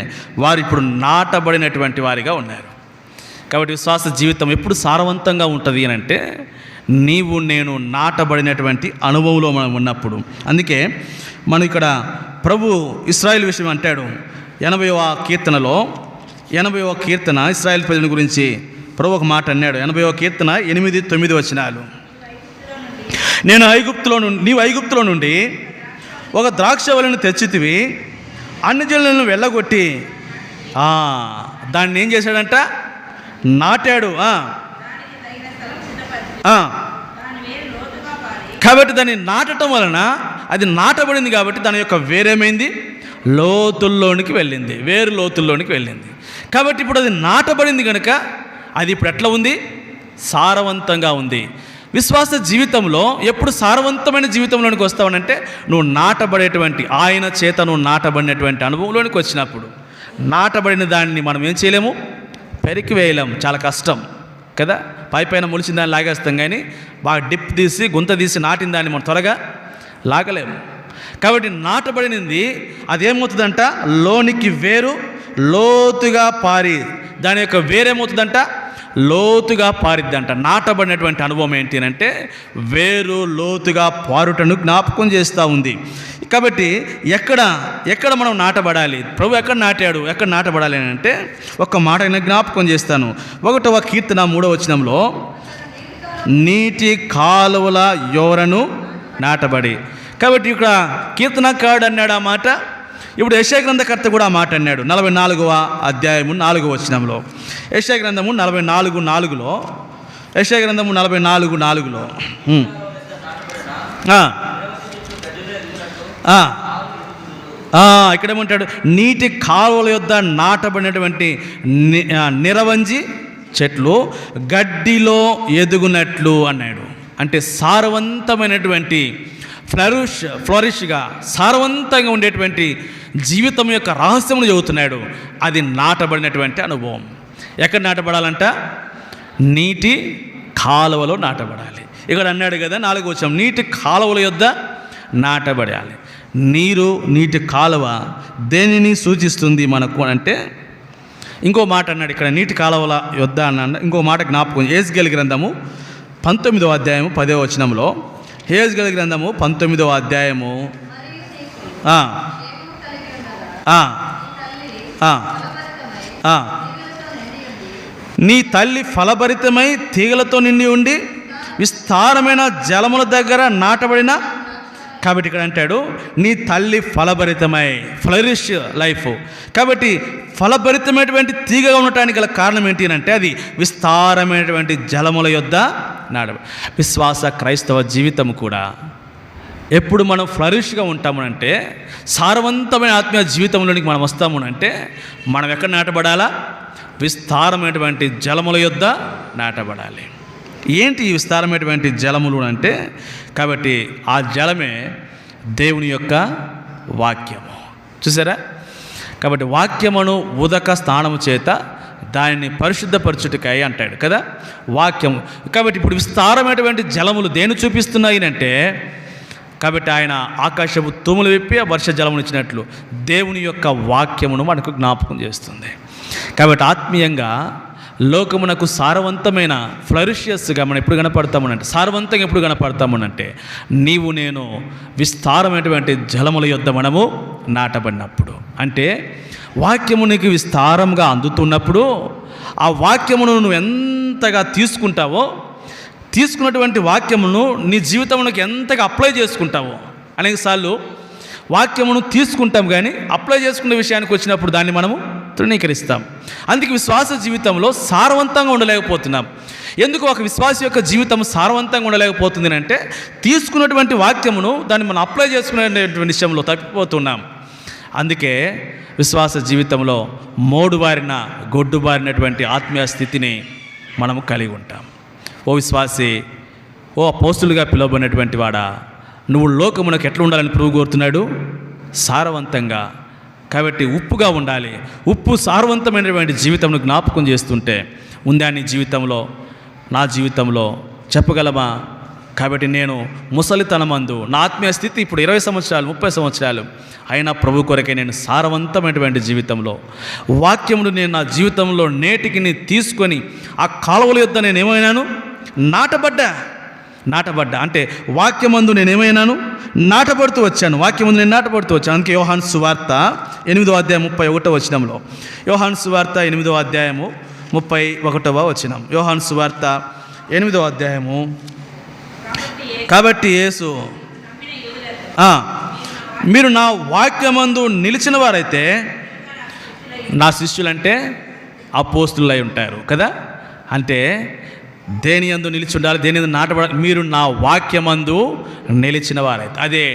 వారు ఇప్పుడు నాటబడినటువంటి వారిగా ఉన్నారు. కాబట్టి విశ్వాస జీవితం ఎప్పుడు సారవంతంగా ఉంటుంది అని అంటే, నీవు నేను నాటబడినటువంటి అనుభవంలో మనం ఉన్నప్పుడు. అందుకే మనం ఇక్కడ ప్రభు ఇశ్రాయేల్ విషయం అంటాడు. 80వ కీర్తనలో 80వ కీర్తన ఇశ్రాయేల్ ప్రజల గురించి ప్రభు ఒక మాట అన్నాడు. 80వ కీర్తన 8-9 వచనాలు. నీవు ఐగుప్తులో నుండి ఒక ద్రాక్షవల్లిని తెచ్చితివి, అన్ని జనులను వెళ్ళగొట్టి దాన్ని ఏం చేశాడంట? నాటాడు. కాబట్టి దాన్ని నాటడం వలన అది నాటబడింది కాబట్టి దాని యొక్క వేరేమైంది? లోతుల్లోనికి వెళ్ళింది, వేరు లోతుల్లోనికి వెళ్ళింది. కాబట్టి ఇప్పుడు అది నాటబడింది కనుక అది ఇప్పుడు ఎట్లా ఉంది? సారవంతంగా ఉంది. విశ్వాస జీవితంలో ఎప్పుడు సారవంతమైన జీవితంలోనికి వస్తావనంటే నువ్వు నాటబడేటువంటి ఆయన చేత నువ్వు నాటబడినటువంటి అనుభవంలోనికి వచ్చినప్పుడు. నాటబడిన దాన్ని మనం ఏం చేయలేము? పెరికి వేయలేము, చాలా కష్టం కదా. పైన మొలిచిన దాన్ని లాగేస్తాం, కానీ బాగా డిప్ తీసి గుంత తీసి నాటిన దాన్ని మనం త్వరగా లాగలేము. కాబట్టి నాటబడినది అదేమవుతుందంట? లోనికి వేరు లోతుగా పారి, దాని యొక్క వేరేమవుతుందంట? లోతుగా పారిద్దంట. నాటబడినటువంటి అనుభవం ఏంటి అంటే వేరు లోతుగా పారుటను జ్ఞాపకం చేస్తూ ఉంది. కాబట్టి ఎక్కడ మనం నాటబడాలి? ప్రభు ఎక్కడ నాటాడు, ఎక్కడ నాటబడాలి అని అంటే ఒక్క మాట నేను జ్ఞాపకం చేస్తాను. 1వ కీర్తన 3వ వచనంలో నీటి కాలువల యోరను నాటబడి. కాబట్టి ఇక్కడ కీర్తనకారుడు అన్నాడు ఆ మాట. ఇప్పుడు యెషయా గ్రంథకర్త కూడా ఆ మాట అన్నాడు. 44వ అధ్యాయము 4వ వచనంలో, యెషయా గ్రంథము 44:4లో, యెషయా గ్రంథము 44:4లో ఇక్కడేమంటాడు? నీటి కాలువల యొద్ద నాటబడినటువంటి నిరవంజి చెట్లు గడ్డిలో ఎదుగునట్లు అన్నాడు. అంటే సారవంతమైనటువంటి ఫ్లరిష్గా సారవంతంగా ఉండేటువంటి జీవితం యొక్క రహస్యమును చెబుతున్నాడు. అది నాటబడినటువంటి అనుభవం. ఎక్కడ నాటబడాలంట? నీటి కాలువలో నాటబడాలి. ఇక్కడ అన్నాడు కదా 4వ వచనం, నీటి కాలువల యొద్ద నాటబడాలి. నీటి కాలువ దేనిని సూచిస్తుంది మనకు అంటే? ఇంకో మాట అన్నాడు ఇక్కడ, నీటి కాలువల యొద్ద అన్న ఇంకో మాట జ్ఞాపకం. యెహెజ్కేలు గ్రంథము 19వ అధ్యాయము 10వ వచనంలో, యెహెజ్కేలు గ్రంథము 19వ అధ్యాయము నీ తల్లి ఫలభరితమై తీగలతో నిండి ఉండి విస్తారమైన జలముల దగ్గర నాటబడిన. కాబట్టి ఇక్కడ అంటాడు నీ తల్లి ఫలభరితమై, ఫ్లరిష్ లైఫ్. కాబట్టి ఫలభరితమైనటువంటి తీగగా ఉండటానికి గల కారణం ఏంటి అంటే అది విస్తారమైనటువంటి జలముల యొద్ద నాటబడి. విశ్వాస క్రైస్తవ జీవితం కూడా ఎప్పుడు మనం ఫ్లరిష్గా ఉంటామనంటే, సారవంతమైన ఆత్మీయ జీవితంలోనికి మనం వస్తామనంటే మనం ఎక్కడ నాటబడాలా? విస్తారమైనటువంటి జలముల యొద్ద నాటబడాలి. ఏంటి ఈ విస్తారమైనటువంటి జలములు అంటే? కాబట్టి ఆ జలమే దేవుని యొక్క వాక్యము. చూసారా? కాబట్టి వాక్యమును ఉదక స్నానము చేత దానిని పరిశుద్ధపరచుటకై అంటాడు కదా వాక్యము. కాబట్టి ఇప్పుడు విస్తారమైనటువంటి జలములు దేని చూపిస్తున్నాయి అంటే, కాబట్టి ఆయన ఆకాశపు తూములు విప్పి ఆ వర్ష జలమును ఇచ్చినట్లు దేవుని యొక్క వాక్యమును మనకు జ్ఞాపకం చేస్తుంది. కాబట్టి ఆత్మీయంగా లోకమునకు సారవంతమైన ఫ్లరిషియస్గా మనం ఎప్పుడు కనపడతామనంటే, సారవంతంగా ఎప్పుడు కనపడతామనంటే నీవు నేను విస్తారమైనటువంటి జలముల యొద్ద మనము నాటబడినప్పుడు. అంటే వాక్యము నీకు విస్తారంగా అందుతున్నప్పుడు ఆ వాక్యమును నువ్వు ఎంతగా తీసుకుంటావో, తీసుకున్నటువంటి వాక్యమును నీ జీవితంలోకి ఎంతగా అప్లై చేసుకుంటావో. అనేకసార్లు వాక్యమును తీసుకుంటాం కానీ అప్లై చేసుకునే విషయానికి వచ్చినప్పుడు దాన్ని మనము తృణీకరిస్తాం. అందుకే విశ్వాస జీవితంలో సారవంతంగా ఉండలేకపోతున్నాం. ఎందుకు ఒక విశ్వాస యొక్క జీవితం సారవంతంగా ఉండలేకపోతుంది అంటే తీసుకున్నటువంటి వాక్యమును దాన్ని మనం అప్లై చేసుకునేటువంటి విషయంలో తప్పిపోతున్నాం. అందుకే విశ్వాస జీవితంలో మోడుబారిన గొడ్డుబారినటువంటి ఆత్మీయ స్థితిని మనము కలిగి ఉంటాం. ఓ విశ్వాసి, ఓ అపోస్తులుగా పిలువబడినటువంటి వాడా, నువ్వు లోకమునకు ఎట్లా ఉండాలని ప్రభు కోరుతున్నాడు? సారవంతంగా. కాబట్టి ఉప్పుగా ఉండాలి. ఉప్పు సారవంతమైనటువంటి జీవితంను జ్ఞాపకం చేస్తుంటే ఉందా నీ జీవితంలో, నా జీవితంలో చెప్పగలమా? కాబట్టి నేను ముసలితనమందు నా ఆత్మీయ స్థితి ఇప్పుడు 20 సంవత్సరాలు 30 సంవత్సరాలు అయినా ప్రభు కొరకే నేను సారవంతమైనటువంటి జీవితంలో వాక్యమును నేను నా జీవితంలో నేటికి తీసుకొని ఆ కాలువల యొద్ద నేను ఏమైనాను? నాటబడ్డా. నాటబడ్డా అంటే వాక్యమందు నేనేమైనాను, నాటబడుతూ వచ్చాను. వాక్యమందు నేను నాటబడుతూ వచ్చాను. అందుకే యోహాను సువార్త 8వ అధ్యాయం 31వ వచనంలో, యోహాను సువార్త 8వ అధ్యాయము 31వ వచనం, యోహాను సువార్త 8వ అధ్యాయము. కాబట్టి యేసు మీరు నా వాక్యమందు నిలిచిన వారైతే నా శిష్యులంటే అపోస్తులై ఉంటారు కదా. అంటే దేని యందు నిలిచి ఉండాలి, దేని యందు నాటబడాలి? మీరు నా వాక్యమందు నిలిచిన వారైతే. అదే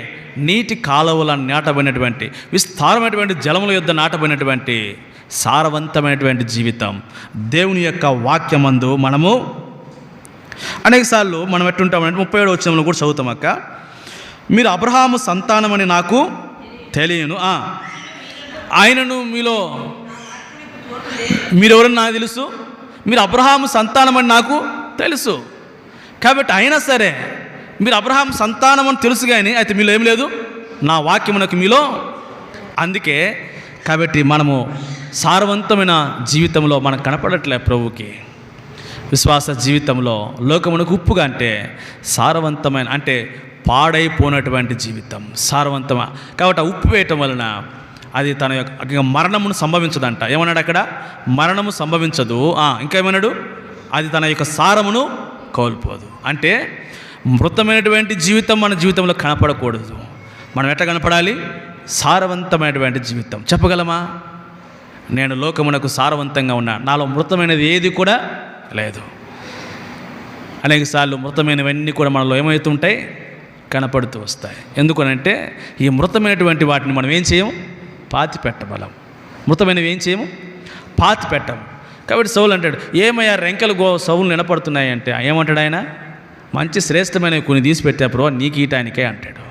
నీటి కాలువల నాటబడినటువంటి, విస్తారమైనటువంటి జలముల యొద్ద నాటబడినటువంటి సారవంతమైనటువంటి జీవితం. దేవుని యొక్క వాక్యమందు మనము అనేకసార్లు మనం ఎట్టుంటామంటే 37వ వచనంలో కూడా చదువుతాం అక్క, మీరు అబ్రహాము సంతానమని నాకు తెలియను, ఆయనను మీలో మీరెవరని నాకు తెలుసు, మీరు అబ్రహాము సంతానమని నాకు తెలుసు. కాబట్టి అయినా సరే మీరు అబ్రహాము సంతానమని తెలుసు, కానీ అయితే మీలో ఏం లేదు, నా వాక్యమునకు మీలో. అందుకే కాబట్టి మనము సారవంతమైన జీవితంలో మనం కనపడట్లే ప్రభువుకి. విశ్వాస జీవితంలో లోకమునకు ఉప్పుగా అంటే సారవంతమైన, అంటే పాడైపోయినటువంటి జీవితం సారవంతమా. కాబట్టి ఆ ఉప్పు వేయటం వలన అది తన యొక్క మరణమును సంభవించదంట. ఏమన్నాడు అక్కడ? మరణము సంభవించదు. ఇంకా ఏమన్నాడు? అది తన యొక్క సారమును కోల్పోదు. అంటే మృతమైనటువంటి జీవితం మన జీవితంలో కనపడకూడదు. మనం ఎట్లా కనపడాలి? సారవంతమైనటువంటి జీవితం. చెప్పగలమా? నేను లోకమునకు సారవంతంగా ఉన్నా, నాలో మృతమైనది ఏది కూడా లేదు. అనేకసార్లు మృతమైనవన్నీ కూడా మనలో ఏమవుతుంటాయి? కనపడుతూ వస్తాయి. ఎందుకనంటే ఈ మృతమైనటువంటి వాటిని మనం ఏం చేయము? పాతి పెట్టబలం. మృతమైనవి ఏం చేయము? పాతి పెట్టము. కాబట్టి సౌలు అంటాడు, ఏమయ్యా రెంకలు సౌలు నిలబడుతున్నాయి అంటే ఏమంటాడు ఆయన? మంచి శ్రేష్టమైనవి కొన్ని తీసి పెట్టేప్పుడు నీకు ఈటానికే అంటాడు.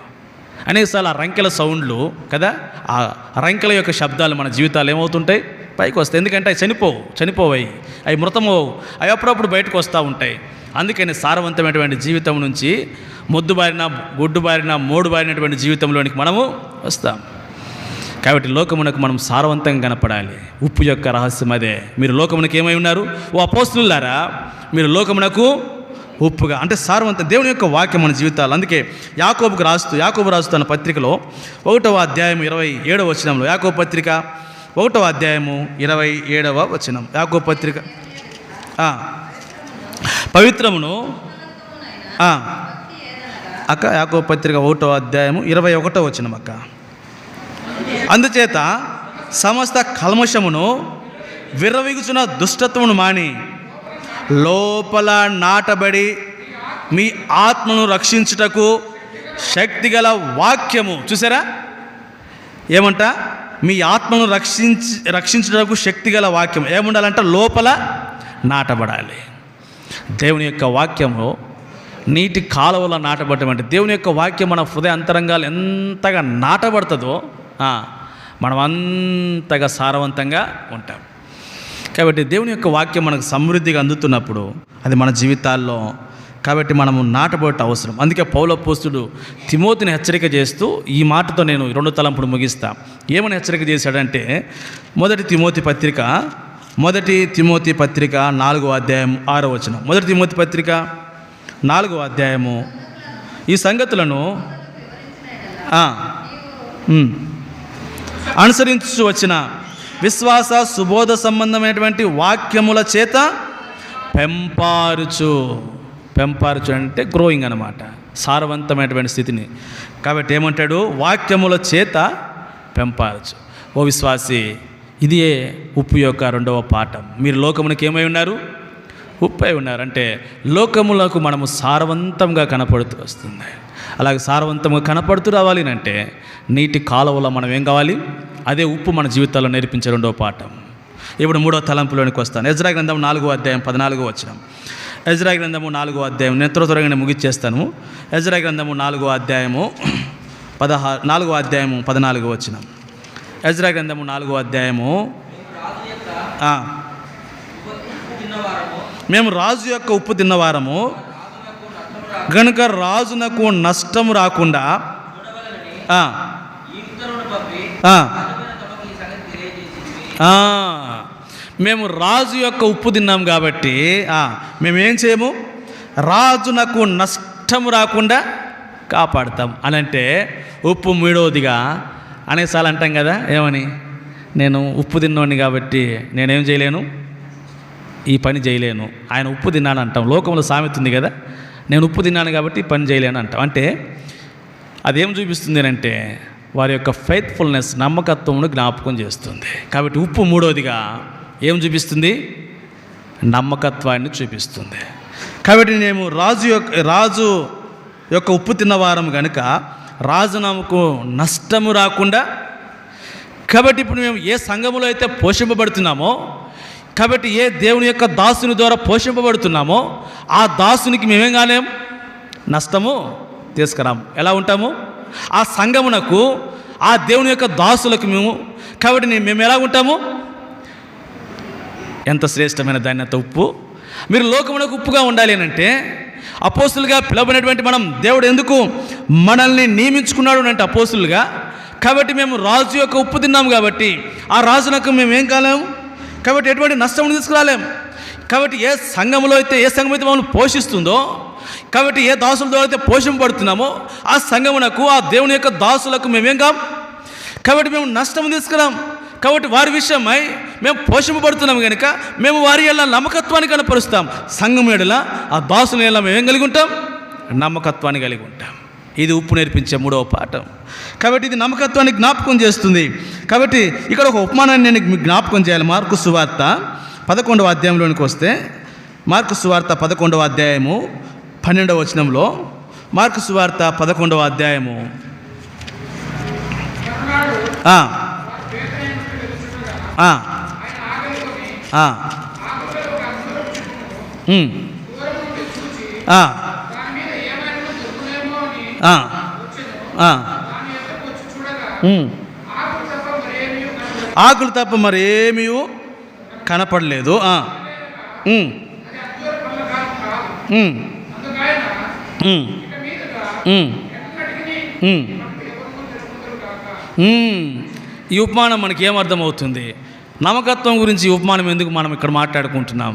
అనేకసార్లు ఆ రంకెల సౌండ్లు కదా, ఆ రంకెల యొక్క శబ్దాలు మన జీవితాలు ఏమవుతుంటాయి? పైకి వస్తాయి. ఎందుకంటే అవి చనిపోవాయి, అవి మృతమవు, అవి అప్పుడప్పుడు బయటకు వస్తూ ఉంటాయి. అందుకని సారవంతమైనటువంటి జీవితం నుంచి మొద్దుబారిన, గొడ్డుబారిన, మోడుబారినటువంటి జీవితంలోనికి మనము వస్తాం. కాబట్టి లోకమునకు మనం సారవంతంగా కనపడాలి. ఉప్పు యొక్క రహస్యం అదే. మీరు లోకమునకు ఏమై ఉన్నారు? ఓ అపోస్తులారా, మీరు లోకమునకు ఉప్పుగా, అంటే సారవంతం. దేవుని యొక్క వాక్యం మన జీవితాలు. అందుకే యాకోబు రాస్తూ తన పత్రికలో 1వ అధ్యాయం 27వ వచనంలో, యాకోబు పత్రిక 1వ అధ్యాయము 27వ వచనం, యాకోబు పత్రిక పవిత్రమును అక్క, యాకోబు పత్రిక 1వ అధ్యాయము 21వ వచనం అక్క. అందుచేత సమస్త కల్మషమును విర్రవీగుచున్న దుష్టత్వమును మాని లోపల నాటబడి మీ ఆత్మను రక్షించుటకు శక్తిగల వాక్యము. చూసారా ఏమంట? మీ ఆత్మను రక్షించుటకు శక్తిగల వాక్యం ఏముండాలంట? లోపల నాటబడాలి. దేవుని యొక్క వాక్యము నీటి కాలువలో నాటబడటం అంటే, దేవుని యొక్క వాక్యం మన హృదయ అంతరంగాలు ఎంతగా నాటబడుతుందో మనం అంతగా సారవంతంగా ఉంటాం. కాబట్టి దేవుని యొక్క వాక్యం మనకు సమృద్ధిగా అందుతున్నప్పుడు అది మన జీవితాల్లో, కాబట్టి మనము నాటబడటం అవసరం. అందుకే పౌలు అపోస్తలుడు తిమోతిని హెచ్చరిక చేస్తూ ఈ మాటతో నేను 2 తలంపుడు ముగిస్తా. ఏమని హెచ్చరిక చేశాడంటే, మొదటి తిమోతి పత్రిక 4వ అధ్యాయం 6వ వచనం. మొదటి తిమోతి పత్రిక 4వ అధ్యాయము ఈ సంగతులను అనుసరించు వచ్చిన విశ్వాస సుబోధ సంబంధమైనటువంటి వాక్యముల చేత పెంపారుచు అంటే గ్రోయింగ్ అన్నమాట, సారవంతమైనటువంటి స్థితిని. కాబట్టి ఏమంటాడు? వాక్యముల చేత పెంపారుచు. ఓ విశ్వాసి, ఇదే ఉప్పు యొక్క 2వ పాఠం. మీరు లోకమునకు ఏమై ఉన్నారు? ఉప్పు అయి ఉన్నారు. అంటే లోకములకు మనము సారవంతంగా కనపడుతూ వస్తుంది. అలాగే సారవంతంగా కనపడుతూ రావాలి అంటే నీటి కాలువలో మనం ఏం కావాలి? అదే ఉప్పు మన జీవితాల్లో నేర్పించే 2వ పాఠం. ఇప్పుడు 3వ తలంపులోనికి వస్తాను. ఎజ్రా గ్రంథం 4వ అధ్యాయం 14వ వచనం. ఎజ్రా గ్రంథము 4వ అధ్యాయం, నేను త్వరగా ముగిచ్చేస్తాను. ఎజ్రా గ్రంథము 4వ అధ్యాయము 14వ వచనం. ఎజ్రా గ్రంథము 4వ అధ్యాయము, మేము రాజు యొక్క ఉప్పు తిన్నవారము గనుక రాజునకు నష్టం రాకుండా మేము రాజు యొక్క ఉప్పు తిన్నాం కాబట్టి మేమేం చేయము? రాజునకు నష్టము రాకుండా కాపాడుతాం అని అంటే ఉప్పు మూడవదిగా అనేసార్లు అంటాం కదా, ఏమని, నేను ఉప్పు తిన్నోడిని కాబట్టి నేనేం చేయలేను, ఈ పని చేయలేను. ఆయన ఉప్పు తిన్నాను అంటాం. లోకంలో సామెత ఉంది కదా, నేను ఉప్పు తిన్నాను కాబట్టి ఈ పని చేయలేను అంటాం. అంటే అదేం చూపిస్తుంది అంటే వారి యొక్క ఫెయిత్ఫుల్నెస్, నమ్మకత్వమును జ్ఞాపకం చేస్తుంది. కాబట్టి ఉప్పు మూడవదిగా ఏం చూపిస్తుంది? నమ్మకత్వాన్ని చూపిస్తుంది. కాబట్టి మేము రాజు యొక్క ఉప్పు తిన్నవారం కనుక రాజు నమ్మకు నష్టము రాకుండా, కాబట్టి ఇప్పుడు మేము ఏ సంఘములో అయితే పోషింపబడుతున్నామో, కాబట్టి ఏ దేవుని యొక్క దాసుని ద్వారా పోషింపబడుతున్నామో ఆ దాసునికి మేమేం కాలేం, నష్టము తీసుకురాము. ఎలా ఉంటాము? ఆ సంఘమునకు, ఆ దేవుని యొక్క దాసులకు కాబట్టి మేము ఎలా ఉంటాము? ఎంత శ్రేష్టమైన ధాన్యత ఉప్పు. మీరు లోకమునకు ఉప్పుగా ఉండాలి అని అంటే, అపోస్తులుగా పిలువబడినటువంటి మనం దేవుడు ఎందుకు మనల్ని నియమించుకున్నాడు అంటే అపోస్తులుగా, కాబట్టి మేము రాజు యొక్క ఉప్పు తిన్నాము కాబట్టి ఆ రాజునకు మేము ఏం కాలేము, కాబట్టి ఎటువంటి నష్టం తీసుకురాలేము. కాబట్టి ఏ సంఘములో అయితే మమ్మల్ని పోషిస్తుందో, కాబట్టి ఏ దాసుల ద్వారా అయితే పోషింపబడుతున్నామో ఆ సంఘమునకు, ఆ దేవుని యొక్క దాసులకు మేమేం కాం, కాబట్టి మేము నష్టం తీసుకురాం. కాబట్టి వారి విషయమై మేము పోషింపబడుతున్నాం కనుక మేము వారి ఎలా నమ్మకత్వాన్ని కనపరుస్తాం. సంఘం ఎడల, ఆ దాసుని ఎలా మేమేం కలిగి ఉంటాం? నమ్మకత్వాన్ని కలిగి ఉంటాం. ఇది ఉప్పు నేర్పించే మూడవ పాఠం. కాబట్టి ఇది నమ్మకత్వాన్ని జ్ఞాపకం చేస్తుంది. కాబట్టి ఇక్కడ ఒక ఉపమానాన్ని నేను మీకు జ్ఞాపకం చేయాలి. మార్కు సువార్త 11వ అధ్యాయంలోనికి వస్తే, మార్కు సువార్త 11వ అధ్యాయము 12వ వచనంలో, మార్కు సువార్త 11వ అధ్యాయము ఆకులు తప్ప మరేమీ కనపడలేదు. ఈ ఉపమానం మనకి ఏమర్థమవుతుంది? నమ్మకత్వం గురించి ఈ ఉపమానం ఎందుకు మనం ఇక్కడ మాట్లాడుకుంటున్నాం?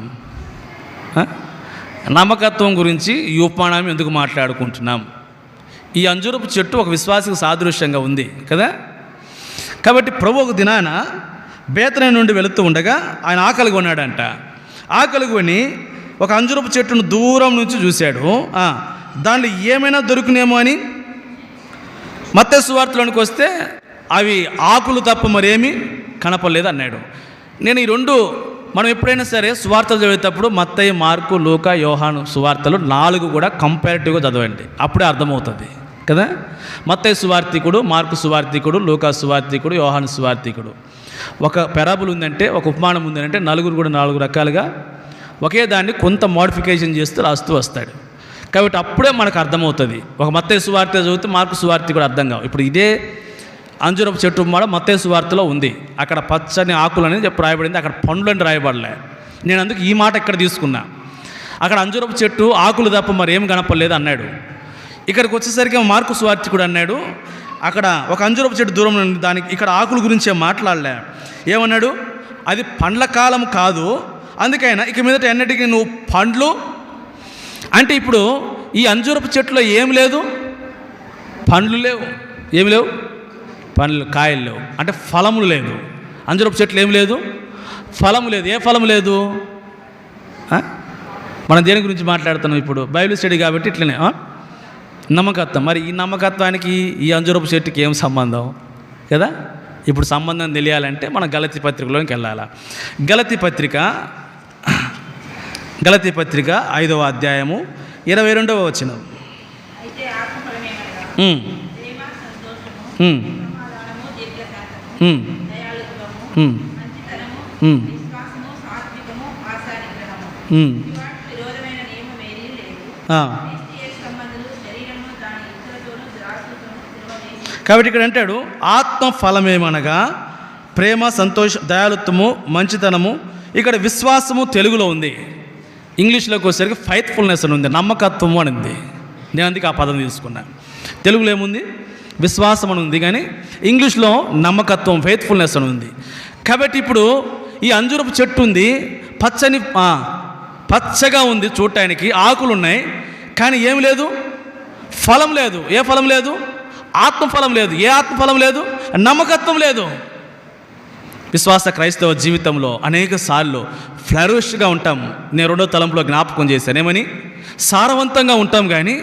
నమ్మకత్వం గురించి ఈ ఉపమానం ఎందుకు మాట్లాడుకుంటున్నాం? ఈ అంజూరపు చెట్టు ఒక విశ్వాసికి సాదృశ్యంగా ఉంది కదా. కాబట్టి ప్రభు ఒక దినాన బేతనీ నుండి వెళుతూ ఉండగా ఆయన ఆకలి కొన్నాడంట. ఆకలి కొని ఒక అంజూరపు చెట్టును దూరం నుంచి చూశాడు. దాంట్లో ఏమైనా దొరుకునేమో అని మత్తయి సువార్తలోనికి వస్తే అవి ఆకులు తప్ప మరేమీ కనపడలేదు అన్నాడు. నేను ఈ రెండు, మనం ఎప్పుడైనా సరే సువార్తలు చదివేటప్పుడు మత్తయి, మార్కు, లూకా, యోహాను సువార్తలు 4 కూడా కంపారిటివ్గా చదవండి, అప్పుడే అర్థమవుతుంది కదా. మత్తయి సువార్తికుడు, మార్కు సువార్తికుడు, లూకా సువార్తికుడు, యోహాను సువార్తికుడు. ఒక పెరాబుల్ ఉందంటే, ఒక ఉపమానం ఉందంటే 4 కూడా 4 రకాలుగా ఒకే దాన్ని కొంత మోడిఫికేషన్ చేస్తూ రాస్తూ వస్తాడు. కాబట్టి అప్పుడే మనకు అర్థమవుతుంది. ఒక మత్తయి సువార్త చదివితే మార్కు సువార్తి కూడా అర్థం కావు. ఇప్పుడు ఇదే అంజూరపు చెట్టు మాట మత్తయి సువార్తలో ఉంది. అక్కడ పచ్చని ఆకులు అనేది చెప్పి రాయబడింది, అక్కడ పండ్లు అని రాయబడలే. నేను అందుకు ఈ మాట ఇక్కడ తీసుకున్నా. అక్కడ అంజూరపు చెట్టు ఆకులు తప్ప మరి ఏం కనపడలేదు అన్నాడు. ఇక్కడికి వచ్చేసరికి మార్కు సువార్తికుడు అన్నాడు, అక్కడ ఒక అంజూరపు చెట్టు దూరం నుండి దానికి ఇక్కడ ఆకుల గురించే మాట్లాడలే. ఏమన్నాడు? అది పండ్ల కాలం కాదు, అందుకైనా ఇక మీదట ఎన్నటికీ నువ్వు పండ్లు అంటే, ఇప్పుడు ఈ అంజూరపు చెట్టులో ఏం లేదు, పండ్లు లేవు, ఏమి లేవు, పండ్లు కాయలు లేవు, అంటే ఫలములు లేదు. అంజూరపు చెట్లు ఏం లేదు, ఫలము లేదు. ఏ ఫలము లేదు? మనం దేని గురించి మాట్లాడుతున్నాం ఇప్పుడు? బైబిల్ స్టడీ కాబట్టి ఇట్లనే నమ్మకత్వం. మరి ఈ నమ్మకత్వానికి ఈ అంజూరపు చెట్టుకి ఏం సంబంధం కదా? ఇప్పుడు సంబంధం తెలియాలంటే మనం గలతీ పత్రికలోకి వెళ్ళాలి. గలతీ పత్రిక 5వ అధ్యాయము 22వ వచనం. కాబట్టి ఇక్కడ అంటాడు, ఆత్మ ఫలమేమనగా ప్రేమ, సంతోష, దయాళుత్వము, మంచితనము. ఇక్కడ విశ్వాసము తెలుగులో ఉంది, ఇంగ్లీష్లోకి వచ్చేసరికి ఫెయిత్ఫుల్నెస్ అని ఉంది, నమ్మకత్వము అని ఉంది. నేను అందుకే ఆ పదం తీసుకున్నాను. తెలుగులో ఏముంది? విశ్వాసం అని ఉంది, కానీ ఇంగ్లీష్లో నమ్మకత్వం, ఫెయిత్ఫుల్నెస్ అని ఉంది. కాబట్టి ఇప్పుడు ఈ అంజూరపు చెట్టు ఉంది, పచ్చగా ఉంది, చూడటానికి ఆకులు ఉన్నాయి, కానీ ఏమి లేదు, ఫలం లేదు. ఏ ఫలం లేదు? ఆత్మఫలం లేదు. ఏ ఆత్మఫలం లేదు? నమ్మకత్వం లేదు. విశ్వాస క్రైస్తవ జీవితంలో అనేక సార్లు ఫ్లరిష్గా ఉంటాం. నేను 2వ తలంపులో జ్ఞాపకం చేశాను. ఏమని? సారవంతంగా ఉంటాం. కానీ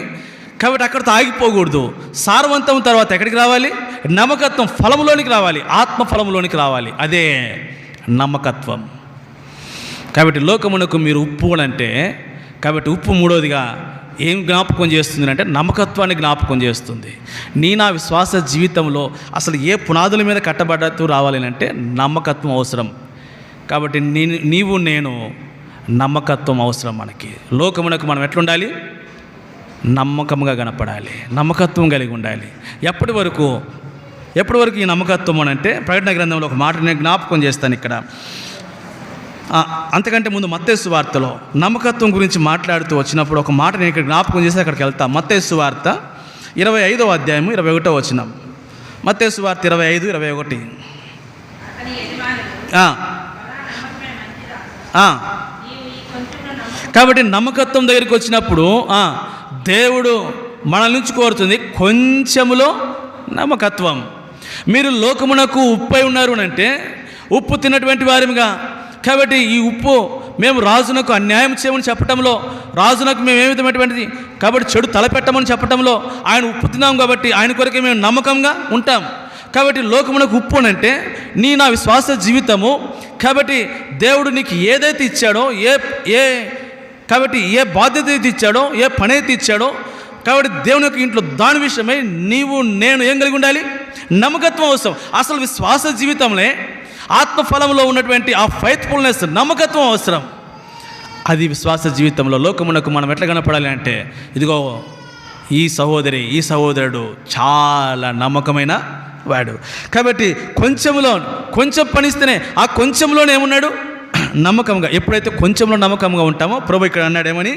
కాబట్టి అక్కడితో ఆగిపోకూడదు. సారవంతం తర్వాత ఎక్కడికి రావాలి? నమ్మకత్వం ఫలంలోనికి రావాలి, ఆత్మ ఫలంలోనికి రావాలి. అదే నమ్మకత్వం. కాబట్టి లోకమునకు మీరు ఉప్పు అంటే, కాబట్టి ఉప్పు 3వదిగా ఏం జ్ఞాపకం చేస్తుంది అంటే నమ్మకత్వాన్ని జ్ఞాపకం చేస్తుంది. నా విశ్వాస జీవితంలో అసలు ఏ పునాదుల మీద కట్టబడుతూ రావాలి అంటే నమ్మకత్వం అవసరం. కాబట్టి నీవు నేను నమ్మకత్వం అవసరం మనకి. లోకమునకు మనం ఎట్లుండాలి? నమ్మకంగా కనపడాలి, నమ్మకత్వం కలిగి ఉండాలి. ఎప్పటి వరకు ఈ నమ్మకత్వం అని అంటే ప్రకటన గ్రంథంలో ఒక మాట నేను జ్ఞాపకం చేస్తాను ఇక్కడ. అంతకంటే ముందు మత్తయి సువార్తలో నమ్మకత్వం గురించి మాట్లాడుతూ వచ్చినప్పుడు ఒక మాట నేను ఇక్కడ జ్ఞాపకం చేసి అక్కడికి వెళ్తా. మత్తయి సువార్త 25వ అధ్యాయము 21వ వచనం. మత్తయి సువార్త 25:21. కాబట్టి నమ్మకత్వం దగ్గరికి వచ్చినప్పుడు దేవుడు మన నుంచి కోరుతుంది కొంచెములో నమ్మకత్వం. మీరు లోకమునకు ఉప్పై ఉన్నారు అంటే ఉప్పు తిన్నటువంటి వారిగా, కాబట్టి ఈ ఉప్పు మేము రాజునకు అన్యాయం చేయమని చెప్పటంలో, రాజునకు మేము ఏ విధమైనటువంటిది కాబట్టి చెడు తలపెట్టమని చెప్పటంలో ఆయన ఉప్పు తిన్నాం కాబట్టి ఆయన కొరకే మేము నమ్మకంగా ఉంటాం. కాబట్టి లోకమునకు ఉప్పు అంటే నా విశ్వాస జీవితము. కాబట్టి దేవుడు నీకు ఏదైతే ఇచ్చాడో, కాబట్టి ఏ బాధ్యత అయితే ఇచ్చాడో, ఏ పని అయితే ఇచ్చాడో, కాబట్టి దేవుని యొక్క ఇంట్లో దాని విషయమై నీవు నేను ఏం కలిగి ఉండాలి? నమ్మకత్వం అవసరం. అసలు విశ్వాస జీవితంలో ఆత్మఫలంలో ఉన్నటువంటి ఆ ఫెయిత్ఫుల్నెస్, నమ్మకత్వం అవసరం. అది విశ్వాస జీవితంలో లోకమునకు మనం ఎట్లా కనపడాలి అంటే, ఇదిగో ఈ సహోదరి, ఈ సహోదరుడు చాలా నమ్మకమైన వాడు. కాబట్టి కొంచెం పనిస్తేనే ఆ కొంచెంలోనే ఏమున్నాడు? నమ్మకంగా. ఎప్పుడైతే కొంచెంలో నమ్మకంగా ఉంటామో ప్రభు ఇక్కడ అన్నాడు ఏమని?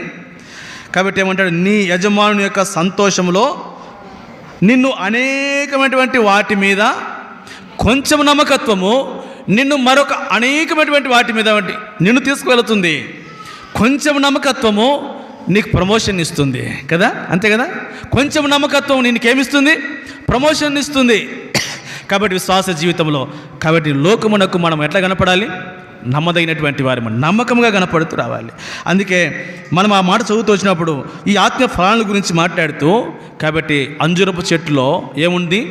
కాబట్టి ఏమంటాడు? నీ యజమానుని యొక్క సంతోషంలో నిన్ను అనేకమైనటువంటి వాటి మీద కొంచెం నమ్మకత్వము నిన్ను మరొక అనేకమైనటువంటి వాటి మీద నిన్ను తీసుకువెళుతుంది. కొంచెం నమ్మకత్వము నీకు ప్రమోషన్ ఇస్తుంది కదా, అంతే కదా? కొంచెం నమ్మకత్వం నీకేమిస్తుంది? ప్రమోషన్ ఇస్తుంది. కాబట్టి విశ్వాస జీవితంలో, కాబట్టి లోకమునకు మనం ఎట్లా కనపడాలి? నమ్మదగినటువంటి వారు నమ్మకంగా కనపడుతూ రావాలి. అందుకే మనం ఆ మాట చదువుతూ వచ్చినప్పుడు ఈ ఆత్మ ఫలాల గురించి మాట్లాడుతూ, కాబట్టి అంజురపు చెట్టులో ఏముంది?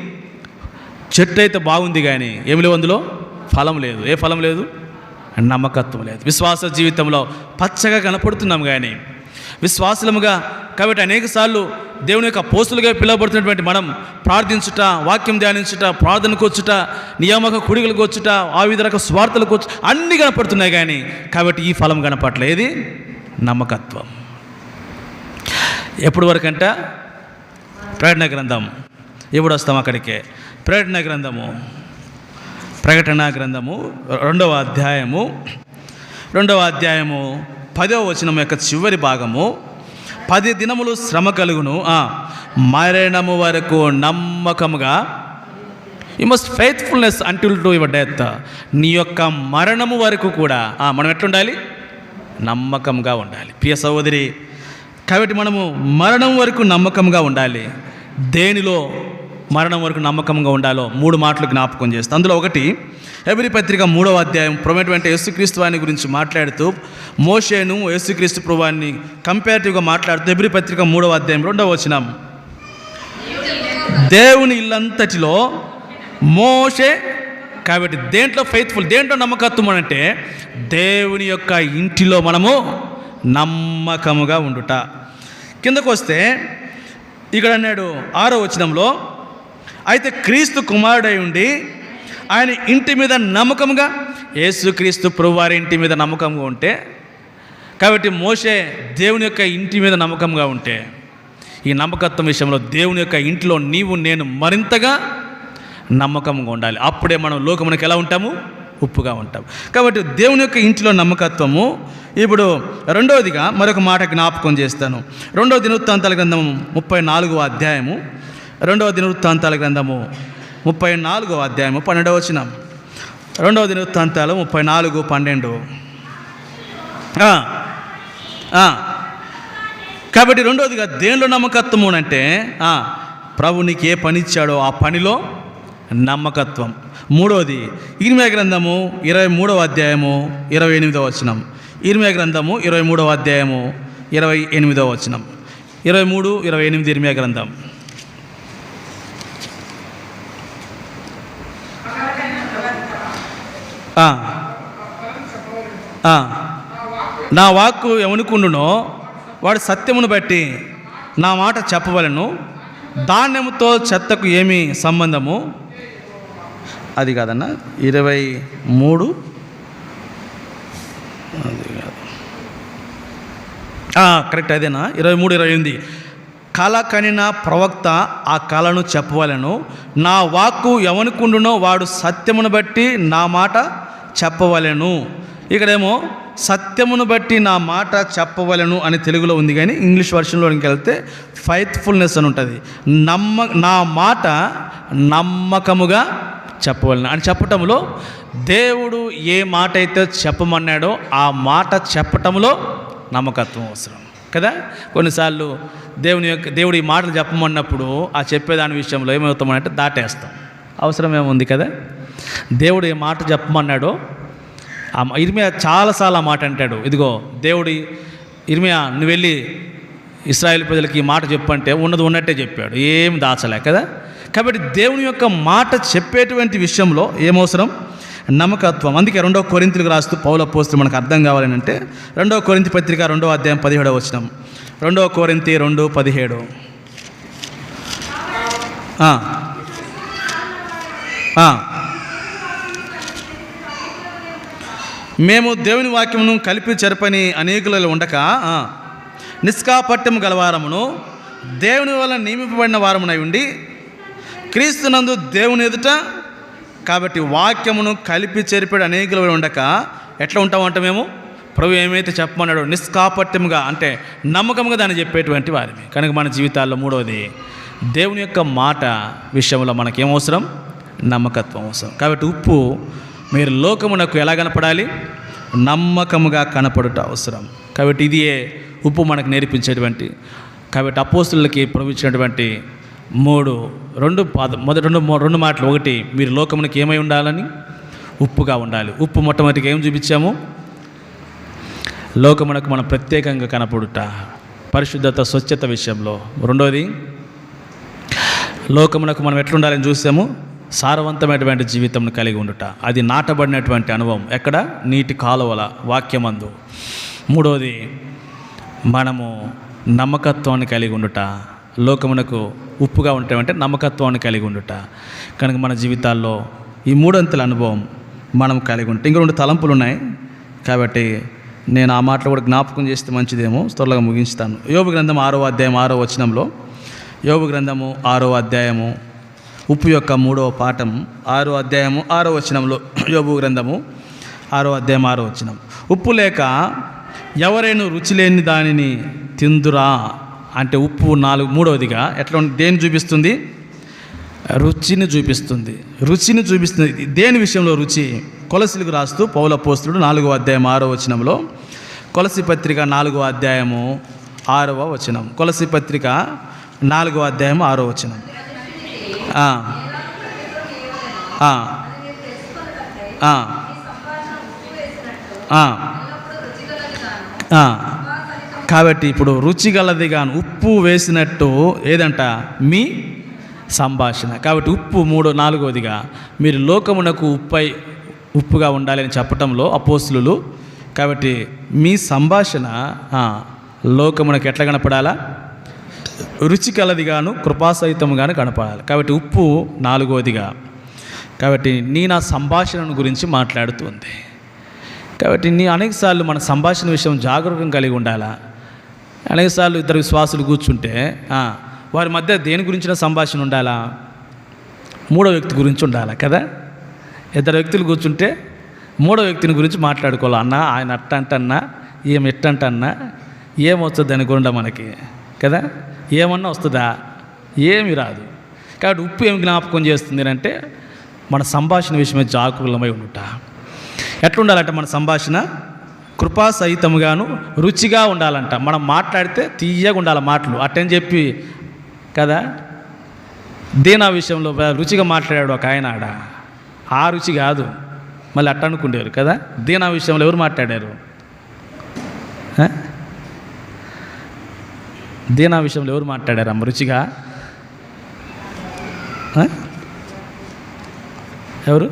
చెట్టు అయితే బాగుంది కానీ ఏమి లేవు, అందులో ఫలం లేదు. ఏ ఫలం లేదు? నమ్మకత్వం లేదు. విశ్వాస జీవితంలో పచ్చగా కనపడుతున్నాం కానీ విశ్వాసులముగా, కాబట్టి అనేకసార్లు దేవుని యొక్క పోస్తులుగా పిలువబడుతున్నటువంటి మనం ప్రార్థించుట, వాక్యం ధ్యానించుట, ప్రార్థనకు వచ్చుట, నియామక కుడికలకు వచ్చుట, ఆ వివిధ రకాల స్వార్థలకు వచ్చుట అన్నీ కనపడుతున్నాయి కానీ కాబట్టి ఈ ఫలం కనపడలేదు. నమ్మకత్వం. ఎప్పటి వరకంట? ప్రకటన గ్రంథం. ఎప్పుడు వస్తాం అక్కడికే? ప్రకటన గ్రంథము 2వ అధ్యాయము 10వ వచనం యొక్క చివరి భాగము. 10 దినములు శ్రమ కలుగును, మరణము వరకు నమ్మకముగా. You must faithfulness until to your death. నీ యొక్క మరణము వరకు కూడా మనం ఎట్లుండాలి? నమ్మకంగా ఉండాలి. ప్రియ సహోదరి, కాబట్టి మనము మరణం వరకు నమ్మకంగా ఉండాలి. దేనిలో మరణం వరకు నమ్మకంగా ఉండాలో 3 మాటలు జ్ఞాపకం చేస్తాం. అందులో ఒకటి హెబ్రీ పత్రిక 3వ అధ్యాయం ప్రభువైన యేసుక్రీస్తు వారిని గురించి మాట్లాడుతూ, మోషేను యేసుక్రీస్తు ప్రభువాన్ని కంపారిటివ్గా మాట్లాడుతూ హెబ్రీ పత్రిక 3వ అధ్యాయం 2వ వచనం, దేవుని ఇల్లంతటిలో మోషే. కాబట్టి దేంట్లో ఫెయిత్ఫుల్, దేంట్లో నమ్మకత్వం అంటే దేవుని యొక్క ఇంటిలో మనము నమ్మకముగా ఉండుట. కిందకు వస్తే ఇక్కడ అన్నాడు 6వ వచనంలో, అయితే క్రీస్తు కుమారుడై ఉండి ఆయన ఇంటి మీద నమ్మకంగా, యేసుక్రీస్తు ప్రభువారి ఇంటి మీద నమ్మకంగా ఉంటే, కాబట్టి మోషే దేవుని యొక్క ఇంటి మీద నమ్మకంగా ఉంటే, ఈ నమ్మకత్వం విషయంలో దేవుని యొక్క ఇంటిలో నీవు నేను మరింతగా నమ్మకంగా ఉండాలి. అప్పుడే మనం లోకమునకు ఎలా ఉంటాము? ఉప్పుగా ఉంటాం. కాబట్టి దేవుని యొక్క ఇంటిలో నమ్మకత్వము. ఇప్పుడు రెండవదిగా మరొక మాట జ్ఞాపకం చేస్తాను. 2వ దినవృత్తాంతాల గ్రంథము 34వ అధ్యాయము. 2వ దినవృత్తాంతాల గ్రంథము 34వ అధ్యాయము 12వ వచనం. 2వ దినవృత్తాంతాలు 34:12. కాబట్టి రెండవదిగా దేనిలో నమ్మకత్వము అంటే ప్రభు నీకు ఏ పని ఇచ్చాడో ఆ పనిలో నమ్మకత్వం. మూడవది ఇర్మియా గ్రంథము 23వ అధ్యాయము 28వ వచనం. ఇర్మియా గ్రంథము 23వ అధ్యాయము 28వ వచనం. 23:28 ఇర్మియా గ్రంథం. నా వాక్కు ఎవనుకుండునో వాడు సత్యమును బట్టి నా మాట చెప్పవలను, ధాన్యముతో చెత్తకు ఏమి సంబంధము. అది కాదన్న 23 అది కాదు, కరెక్ట్ అదేనా. 23:28 కళ కనిన ప్రవక్త ఆ కళను చెప్పవలను, నా వాక్కు ఎవనుకుండునో వాడు సత్యమును బట్టి నా మాట చెప్పవలను. ఇక్కడేమో సత్యమును బట్టి నా మాట చెప్పవలను అని తెలుగులో ఉంది, కానీ ఇంగ్లీష్ వర్షన్లోకి వెళ్తే ఫైత్ఫుల్నెస్ అని ఉంటుంది. నా మాట నమ్మకముగా చెప్పవలను అని చెప్పటంలో దేవుడు ఏ మాట అయితే చెప్పమన్నాడో ఆ మాట చెప్పటంలో నమ్మకత్వం అవసరం కదా. కొన్నిసార్లు దేవుడు ఈ మాటలు చెప్పమన్నప్పుడు ఆ చెప్పేదాని విషయంలో ఏమవుతామనంటే దాటేస్తాం. అవసరం ఏముంది కదా. దేవుడు ఏ మాట చెప్పమన్నాడో ఇర్మియా చాలాసార్లు ఆ మాట అంటాడు. ఇదిగో దేవుడు ఇర్మియా నువ్వు వెళ్ళి ఇశ్రాయేలు ప్రజలకి ఈ మాట చెప్పంటే ఉన్నది ఉన్నట్టే చెప్పాడు, ఏం దాచలే కదా. కాబట్టి దేవుని యొక్క మాట చెప్పేటువంటి విషయంలో ఏమవసరం? నమ్మకత్వం. అందుకే 2వ కొరింథీయులకు రాస్తూ పౌలు అపోస్తలుడు మనకు అర్థం కావాలని అంటే 2వ కొరింథీ పత్రిక 2వ అధ్యాయం 17వ వచనం. 2వ కొరింథీ 2:17. మేము దేవుని వాక్యమును కలిపి చెరపని అనేకులలో ఉండక నిష్కాపట్యం గలవారమును దేవుని వల్ల నియమింపబడిన వారమునై ఉండి క్రీస్తునందు దేవుని ఎదుట కాబట్టి వాక్యమును కలిపి చెరిపేడు అనేకులు ఉండక ఎట్లా ఉంటామంటే మేము ప్రభు ఏమైతే చెప్పమన్నాడో నిష్కాపట్యముగా అంటే నమ్మకంగా దాన్ని చెప్పేటువంటి వారిని. కనుక మన జీవితాల్లో మూడవది దేవుని యొక్క మాట విషయంలో మనకేమవసరం? నమ్మకత్వం అవసరం. కాబట్టి ఉప్పు మీరు లోకమునకు ఎలా కనపడాలి? నమ్మకముగా కనపడుట అవసరం. కాబట్టి ఇది ఉప్పు మనకు నేర్పించేటువంటి. కాబట్టి అపోస్తులకి ప్రభు ఇచ్చినటువంటి రెండు మాటలు. ఒకటి, మీరు లోకమునకు ఏమై ఉండాలని? ఉప్పుగా ఉండాలి. ఉప్పు మొట్టమొదటిగా ఏం చూపించాము? లోకమునకు మనం ప్రత్యేకంగా కనపడుట, పరిశుద్ధత, స్వచ్ఛత విషయంలో. రెండోది, లోకమునకు మనం ఎట్లుండాలని చూసాము? సారవంతమైనటువంటి జీవితంను కలిగి ఉండుట. అది నాటబడినటువంటి అనుభవం. ఎక్కడ? నీటి కాలువల వాక్యమందు. మూడోది, మనము నమ్మకత్వాన్ని కలిగి ఉండుట. లోకమునకు ఉప్పుగా ఉండటం నమ్మకత్వాన్ని కలిగి ఉండుట. కనుక మన జీవితాల్లో ఈ మూడంతల అనుభవం మనం కలిగి ఉంటాం. ఇంక 2 తలంపులు ఉన్నాయి. కాబట్టి నేను ఆ మాటలు కూడా జ్ఞాపకం చేస్తే మంచిదేమో. త్వరగా ముగించుతాను. యోబు గ్రంథం 6వ అధ్యాయం 6వ వచనంలో, యోబు గ్రంథము 6వ అధ్యాయము ఉప్పు యొక్క 3వ పాఠం 6వ అధ్యాయము 6వ వచనంలో, యోబు గ్రంథము 6వ అధ్యాయం 6వ వచనం, ఉప్పు లేక ఎవరైనా రుచి లేని దానిని తిందురా అంటే ఉప్పు మూడవదిగా ఎట్లా దేన్ని చూపిస్తుంది? రుచిని చూపిస్తుంది. రుచిని చూపిస్తుంది. దేని విషయంలో రుచి? కొలసీలకు రాస్తూ పౌలు అపోస్తలుడు 4వ అధ్యాయం 6వ వచనంలో, కొలసీ పత్రిక 4వ అధ్యాయము 6వ వచనం, కొలసీ పత్రిక 4వ అధ్యాయం 6వ వచనం. కాబట్టి ఇప్పుడు రుచి గలదిగాను ఉప్పు వేసినట్టు ఏదంట? మీ సంభాషణ. కాబట్టి ఉప్పు 4వదిగా మీరు లోకమునకు ఉప్పుగా ఉండాలని చెప్పటంలో అపోస్తులు. కాబట్టి మీ సంభాషణ లోకమునకు ఎట్లా కనపడాలా? రుచి కలదిగాను కృపాసహితంగాను కనపడాలి. కాబట్టి ఉప్పు 4వదిగా. కాబట్టి నా సంభాషణ గురించి మాట్లాడుతుంది. కాబట్టి అనేకసార్లు మన సంభాషణ విషయం జాగరూకం కలిగి ఉండాలా. అనేకసార్లు ఇద్దరు విశ్వాసులు కూర్చుంటే వారి మధ్య దేని గురించిన సంభాషణ ఉండాలా? 3వ వ్యక్తి గురించి ఉండాలా కదా. 2 వ్యక్తులు కూర్చుంటే 3వ వ్యక్తిని గురించి మాట్లాడుకోవాలి. అన్న ఆయన అట్టంటన్నా, ఏం ఎట్టంటన్నా, ఏమొస్తుంది అనుకుండా మనకి కదా. ఏమన్నా వస్తుందా? ఏమి రాదు. కాబట్టి ఉప్పు ఏమి జ్ఞాపకం చేస్తుంది అంటే మన సంభాషణ విషయమే జాగరూకమై ఉండుట. ఎట్లుండాలంటే మన సంభాషణ కృపాసహితముగాను రుచిగా ఉండాలంట. మనం మాట్లాడితే తీయగా ఉండాలి మాటలు అట్టని చెప్పి కదా. దీనా విషయంలో రుచిగా మాట్లాడాడు ఒక ఆయన ఆడ, ఆ రుచి కాదు మళ్ళీ అట్ట అనుకుంటారు కదా. దీనా విషయంలో ఎవరు మాట్లాడారు? దీనా విషయంలో ఎవరు మాట్లాడారు అమ్మ రుచిగా? ఎవరు?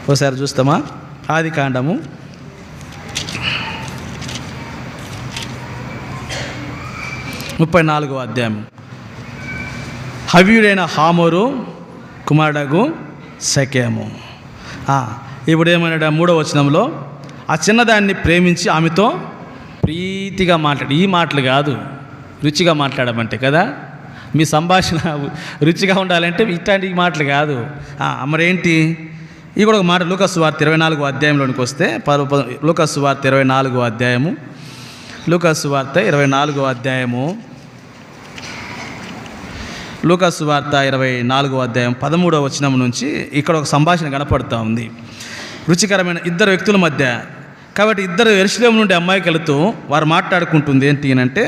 ఒకసారి చూస్తామా? ఆదికాండము 34వ అధ్యాయం. హవ్యుడైన హామోరు కుమారుడగు షెకెము. ఇప్పుడు ఏమన్నాడు 3వ వచనంలో? ఆ చిన్నదాన్ని ప్రేమించి ఆమెతో ప్రీతిగా మాట్లాడు. ఈ మాటలు కాదు రుచిగా మాట్లాడమంటే కదా. మీ సంభాషణ రుచిగా ఉండాలంటే ఇట్లాంటి మాటలు కాదు. మరేంటి? ఇది కూడా ఒక మాట లూకా సువార్త 24వ అధ్యాయంలోనికి వస్తే, లూకా సువార్త 24వ అధ్యాయము, లూకా సువార్త 24వ అధ్యాయము, లూకా సువార్త 24వ అధ్యాయం 13వ వచనం నుంచి ఇక్కడ ఒక సంభాషణ కనపడుతూ ఉంది రుచికరమైన ఇద్దరు వ్యక్తుల మధ్య. కాబట్టి ఇద్దరు యెరూషలేము నుండి అమ్మాయికి వెళుతూ వారు మాట్లాడుకుంటుంది ఏంటి అంటే,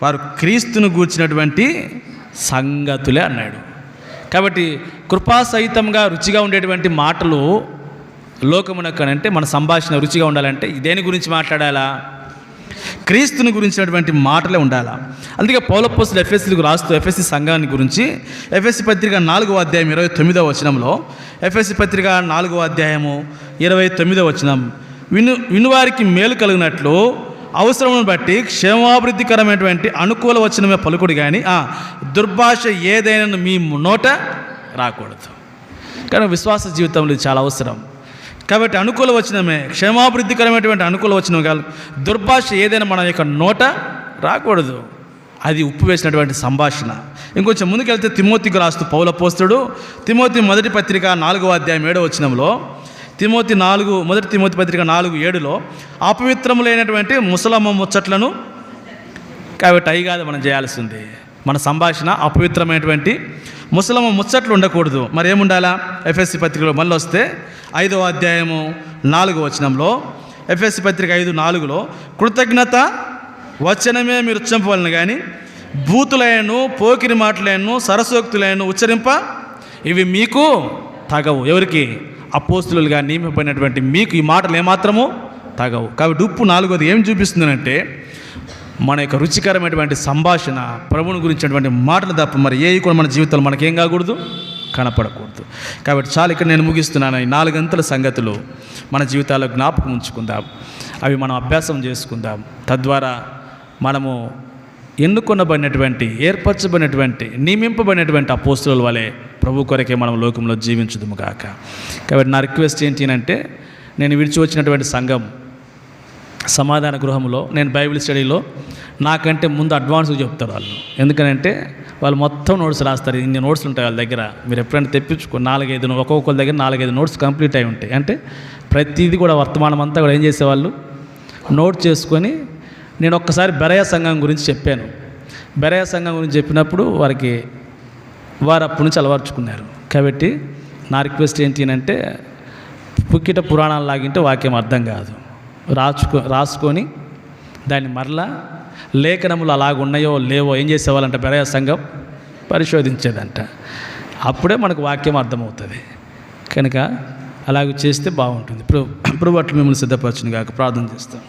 వారు క్రీస్తును గూర్చినటువంటి సంగతులే అన్నాడు. కాబట్టి కృపాసహితంగా రుచిగా ఉండేటువంటి మాటలు లోకమునకనంటే మన సంభాషణ రుచిగా ఉండాలంటే దేని గురించి మాట్లాడాలా? క్రీస్తుని గురించినటువంటి మాటలే ఉండాలా. అందుకే పౌలు అపోస్తలుడు ఎఫెసీలకు రాస్తూ ఎఫెసీ సంఘాన్ని గురించి ఎఫెసీ పత్రిక 4వ అధ్యాయం 29వ వచనంలో, ఎఫెసీ పత్రిక 4వ అధ్యాయము 29వ వచనం, వినువారికి మేలు కలిగినట్లు అవసరమును బట్టి క్షేమాభివృద్ధికరమైనటువంటి అనుకూల వచనమే పలుకుడు కానీ దుర్భాష ఏదైనా మీ నోట రాకూడదు. కానీ విశ్వాస జీవితంలో ఇది చాలా అవసరం. కాబట్టి అనుకూల వచనమే, క్షేమాభివృద్ధికరమైనటువంటి అనుకూల వచనం కాదు. దుర్భాష ఏదైనా మన యొక్క నోట రాకూడదు. అది ఉప్పు వేసినటువంటి సంభాషణ. ఇంకొంచెం ముందుకెళ్తే తిమోతికి రాస్తూ పౌలు అపోస్తలుడు తిమోతి మొదటి పత్రిక 4వ అధ్యాయం 7వ వచనంలో, మొదటి తిమోతి పత్రిక 4:7లో అపవిత్రములైనటువంటి ముసలమ్మ ముచ్చట్లను, కాబట్టి అవి కాదు మనం చేయాల్సింది. మన సంభాషణ అపవిత్రమైనటువంటి ముసలమ్మ ముచ్చట్లు ఉండకూడదు. మరి ఏముండాలా? ఎఫెసీ పత్రికలో మళ్ళీ వస్తే 5వ అధ్యాయము 4వ వచనంలో, ఎఫెసీ పత్రిక 5:4లో కృతజ్ఞత వచనమే మీరు ఉచ్చరింపవలను కానీ బూతులైనను పోకిరి మాటలైనను సరసోక్తులైనను ఉచ్చరింప ఇవి మీకు తగవు. ఎవరికి? అపోస్తులుగా నియమింపబడినటువంటి మీకు ఈ మాటలు ఏమాత్రము తగవు. కాబట్టి ఉప్పు 4వది ఏం చూపిస్తుందంటే మన యొక్క రుచికరమైనటువంటి సంభాషణ, ప్రభువుని గురించినటువంటి మాటలు తప్ప మరి ఏ కూడా మన జీవితంలో మనకేం కాకూడదు, కనపడకూడదు. కాబట్టి చాలా ఇక్కడ నేను ముగిస్తున్నాను. ఈ 4 గంటల సంగతులు మన జీవితాల్లో జ్ఞాపకం ఉంచుకుందాం. అవి మనం అభ్యాసం చేసుకుందాం. తద్వారా మనము ఎన్నుకొనబడినటువంటి, ఏర్పరచబడినటువంటి, నియమింపబడినటువంటి అపోస్తుల వలె ప్రభు కొరకే మనం లోకంలో జీవించుదుము గాక. కాబట్టి నా రిక్వెస్ట్ ఏంటి అంటే, నేను విడిచి వచ్చినటువంటి సంఘం సమాధాన గృహంలో నేను బైబిల్ స్టడీలో నాకంటే ముందు అడ్వాన్స్గా చెప్తారు వాళ్ళు. ఎందుకనంటే వాళ్ళు మొత్తం నోట్స్ రాస్తారు. ఇన్ని నోట్స్ ఉంటాయి వాళ్ళ దగ్గర. మీరు ఎప్పుడైనా తెప్పించుకో 4-5 ఒక్కొక్కరి దగ్గర 4-5 నోట్స్ కంప్లీట్ అయి ఉంటాయి. అంటే ప్రతిదీ కూడా వర్తమానం అంతా కూడా ఏం చేసేవాళ్ళు నోట్ చేసుకొని. నేను ఒక్కసారి బెరయ సంఘం గురించి చెప్పాను. బెరయ సంఘం గురించి చెప్పినప్పుడు వారు అప్పటి నుంచి అలవర్చుకున్నారు. కాబట్టి నా రిక్వెస్ట్ ఏంటి అంటే, పుక్కిట పురాణాలు లాగింటే వాక్యం అర్థం కాదు. రాసుకొని దాన్ని మరలా లేఖనములు అలాగున్నాయో లేవో ఏం చేసేవాళ్ళంట బెరయ సంఘం పరిశోధించేదంట. అప్పుడే మనకు వాక్యం అర్థమవుతుంది. కనుక అలాగ చేస్తే బాగుంటుంది. ఇప్పుడు అట్లు మిమ్మల్ని సిద్ధపరచును గాక. ప్రార్థన చేస్తాం.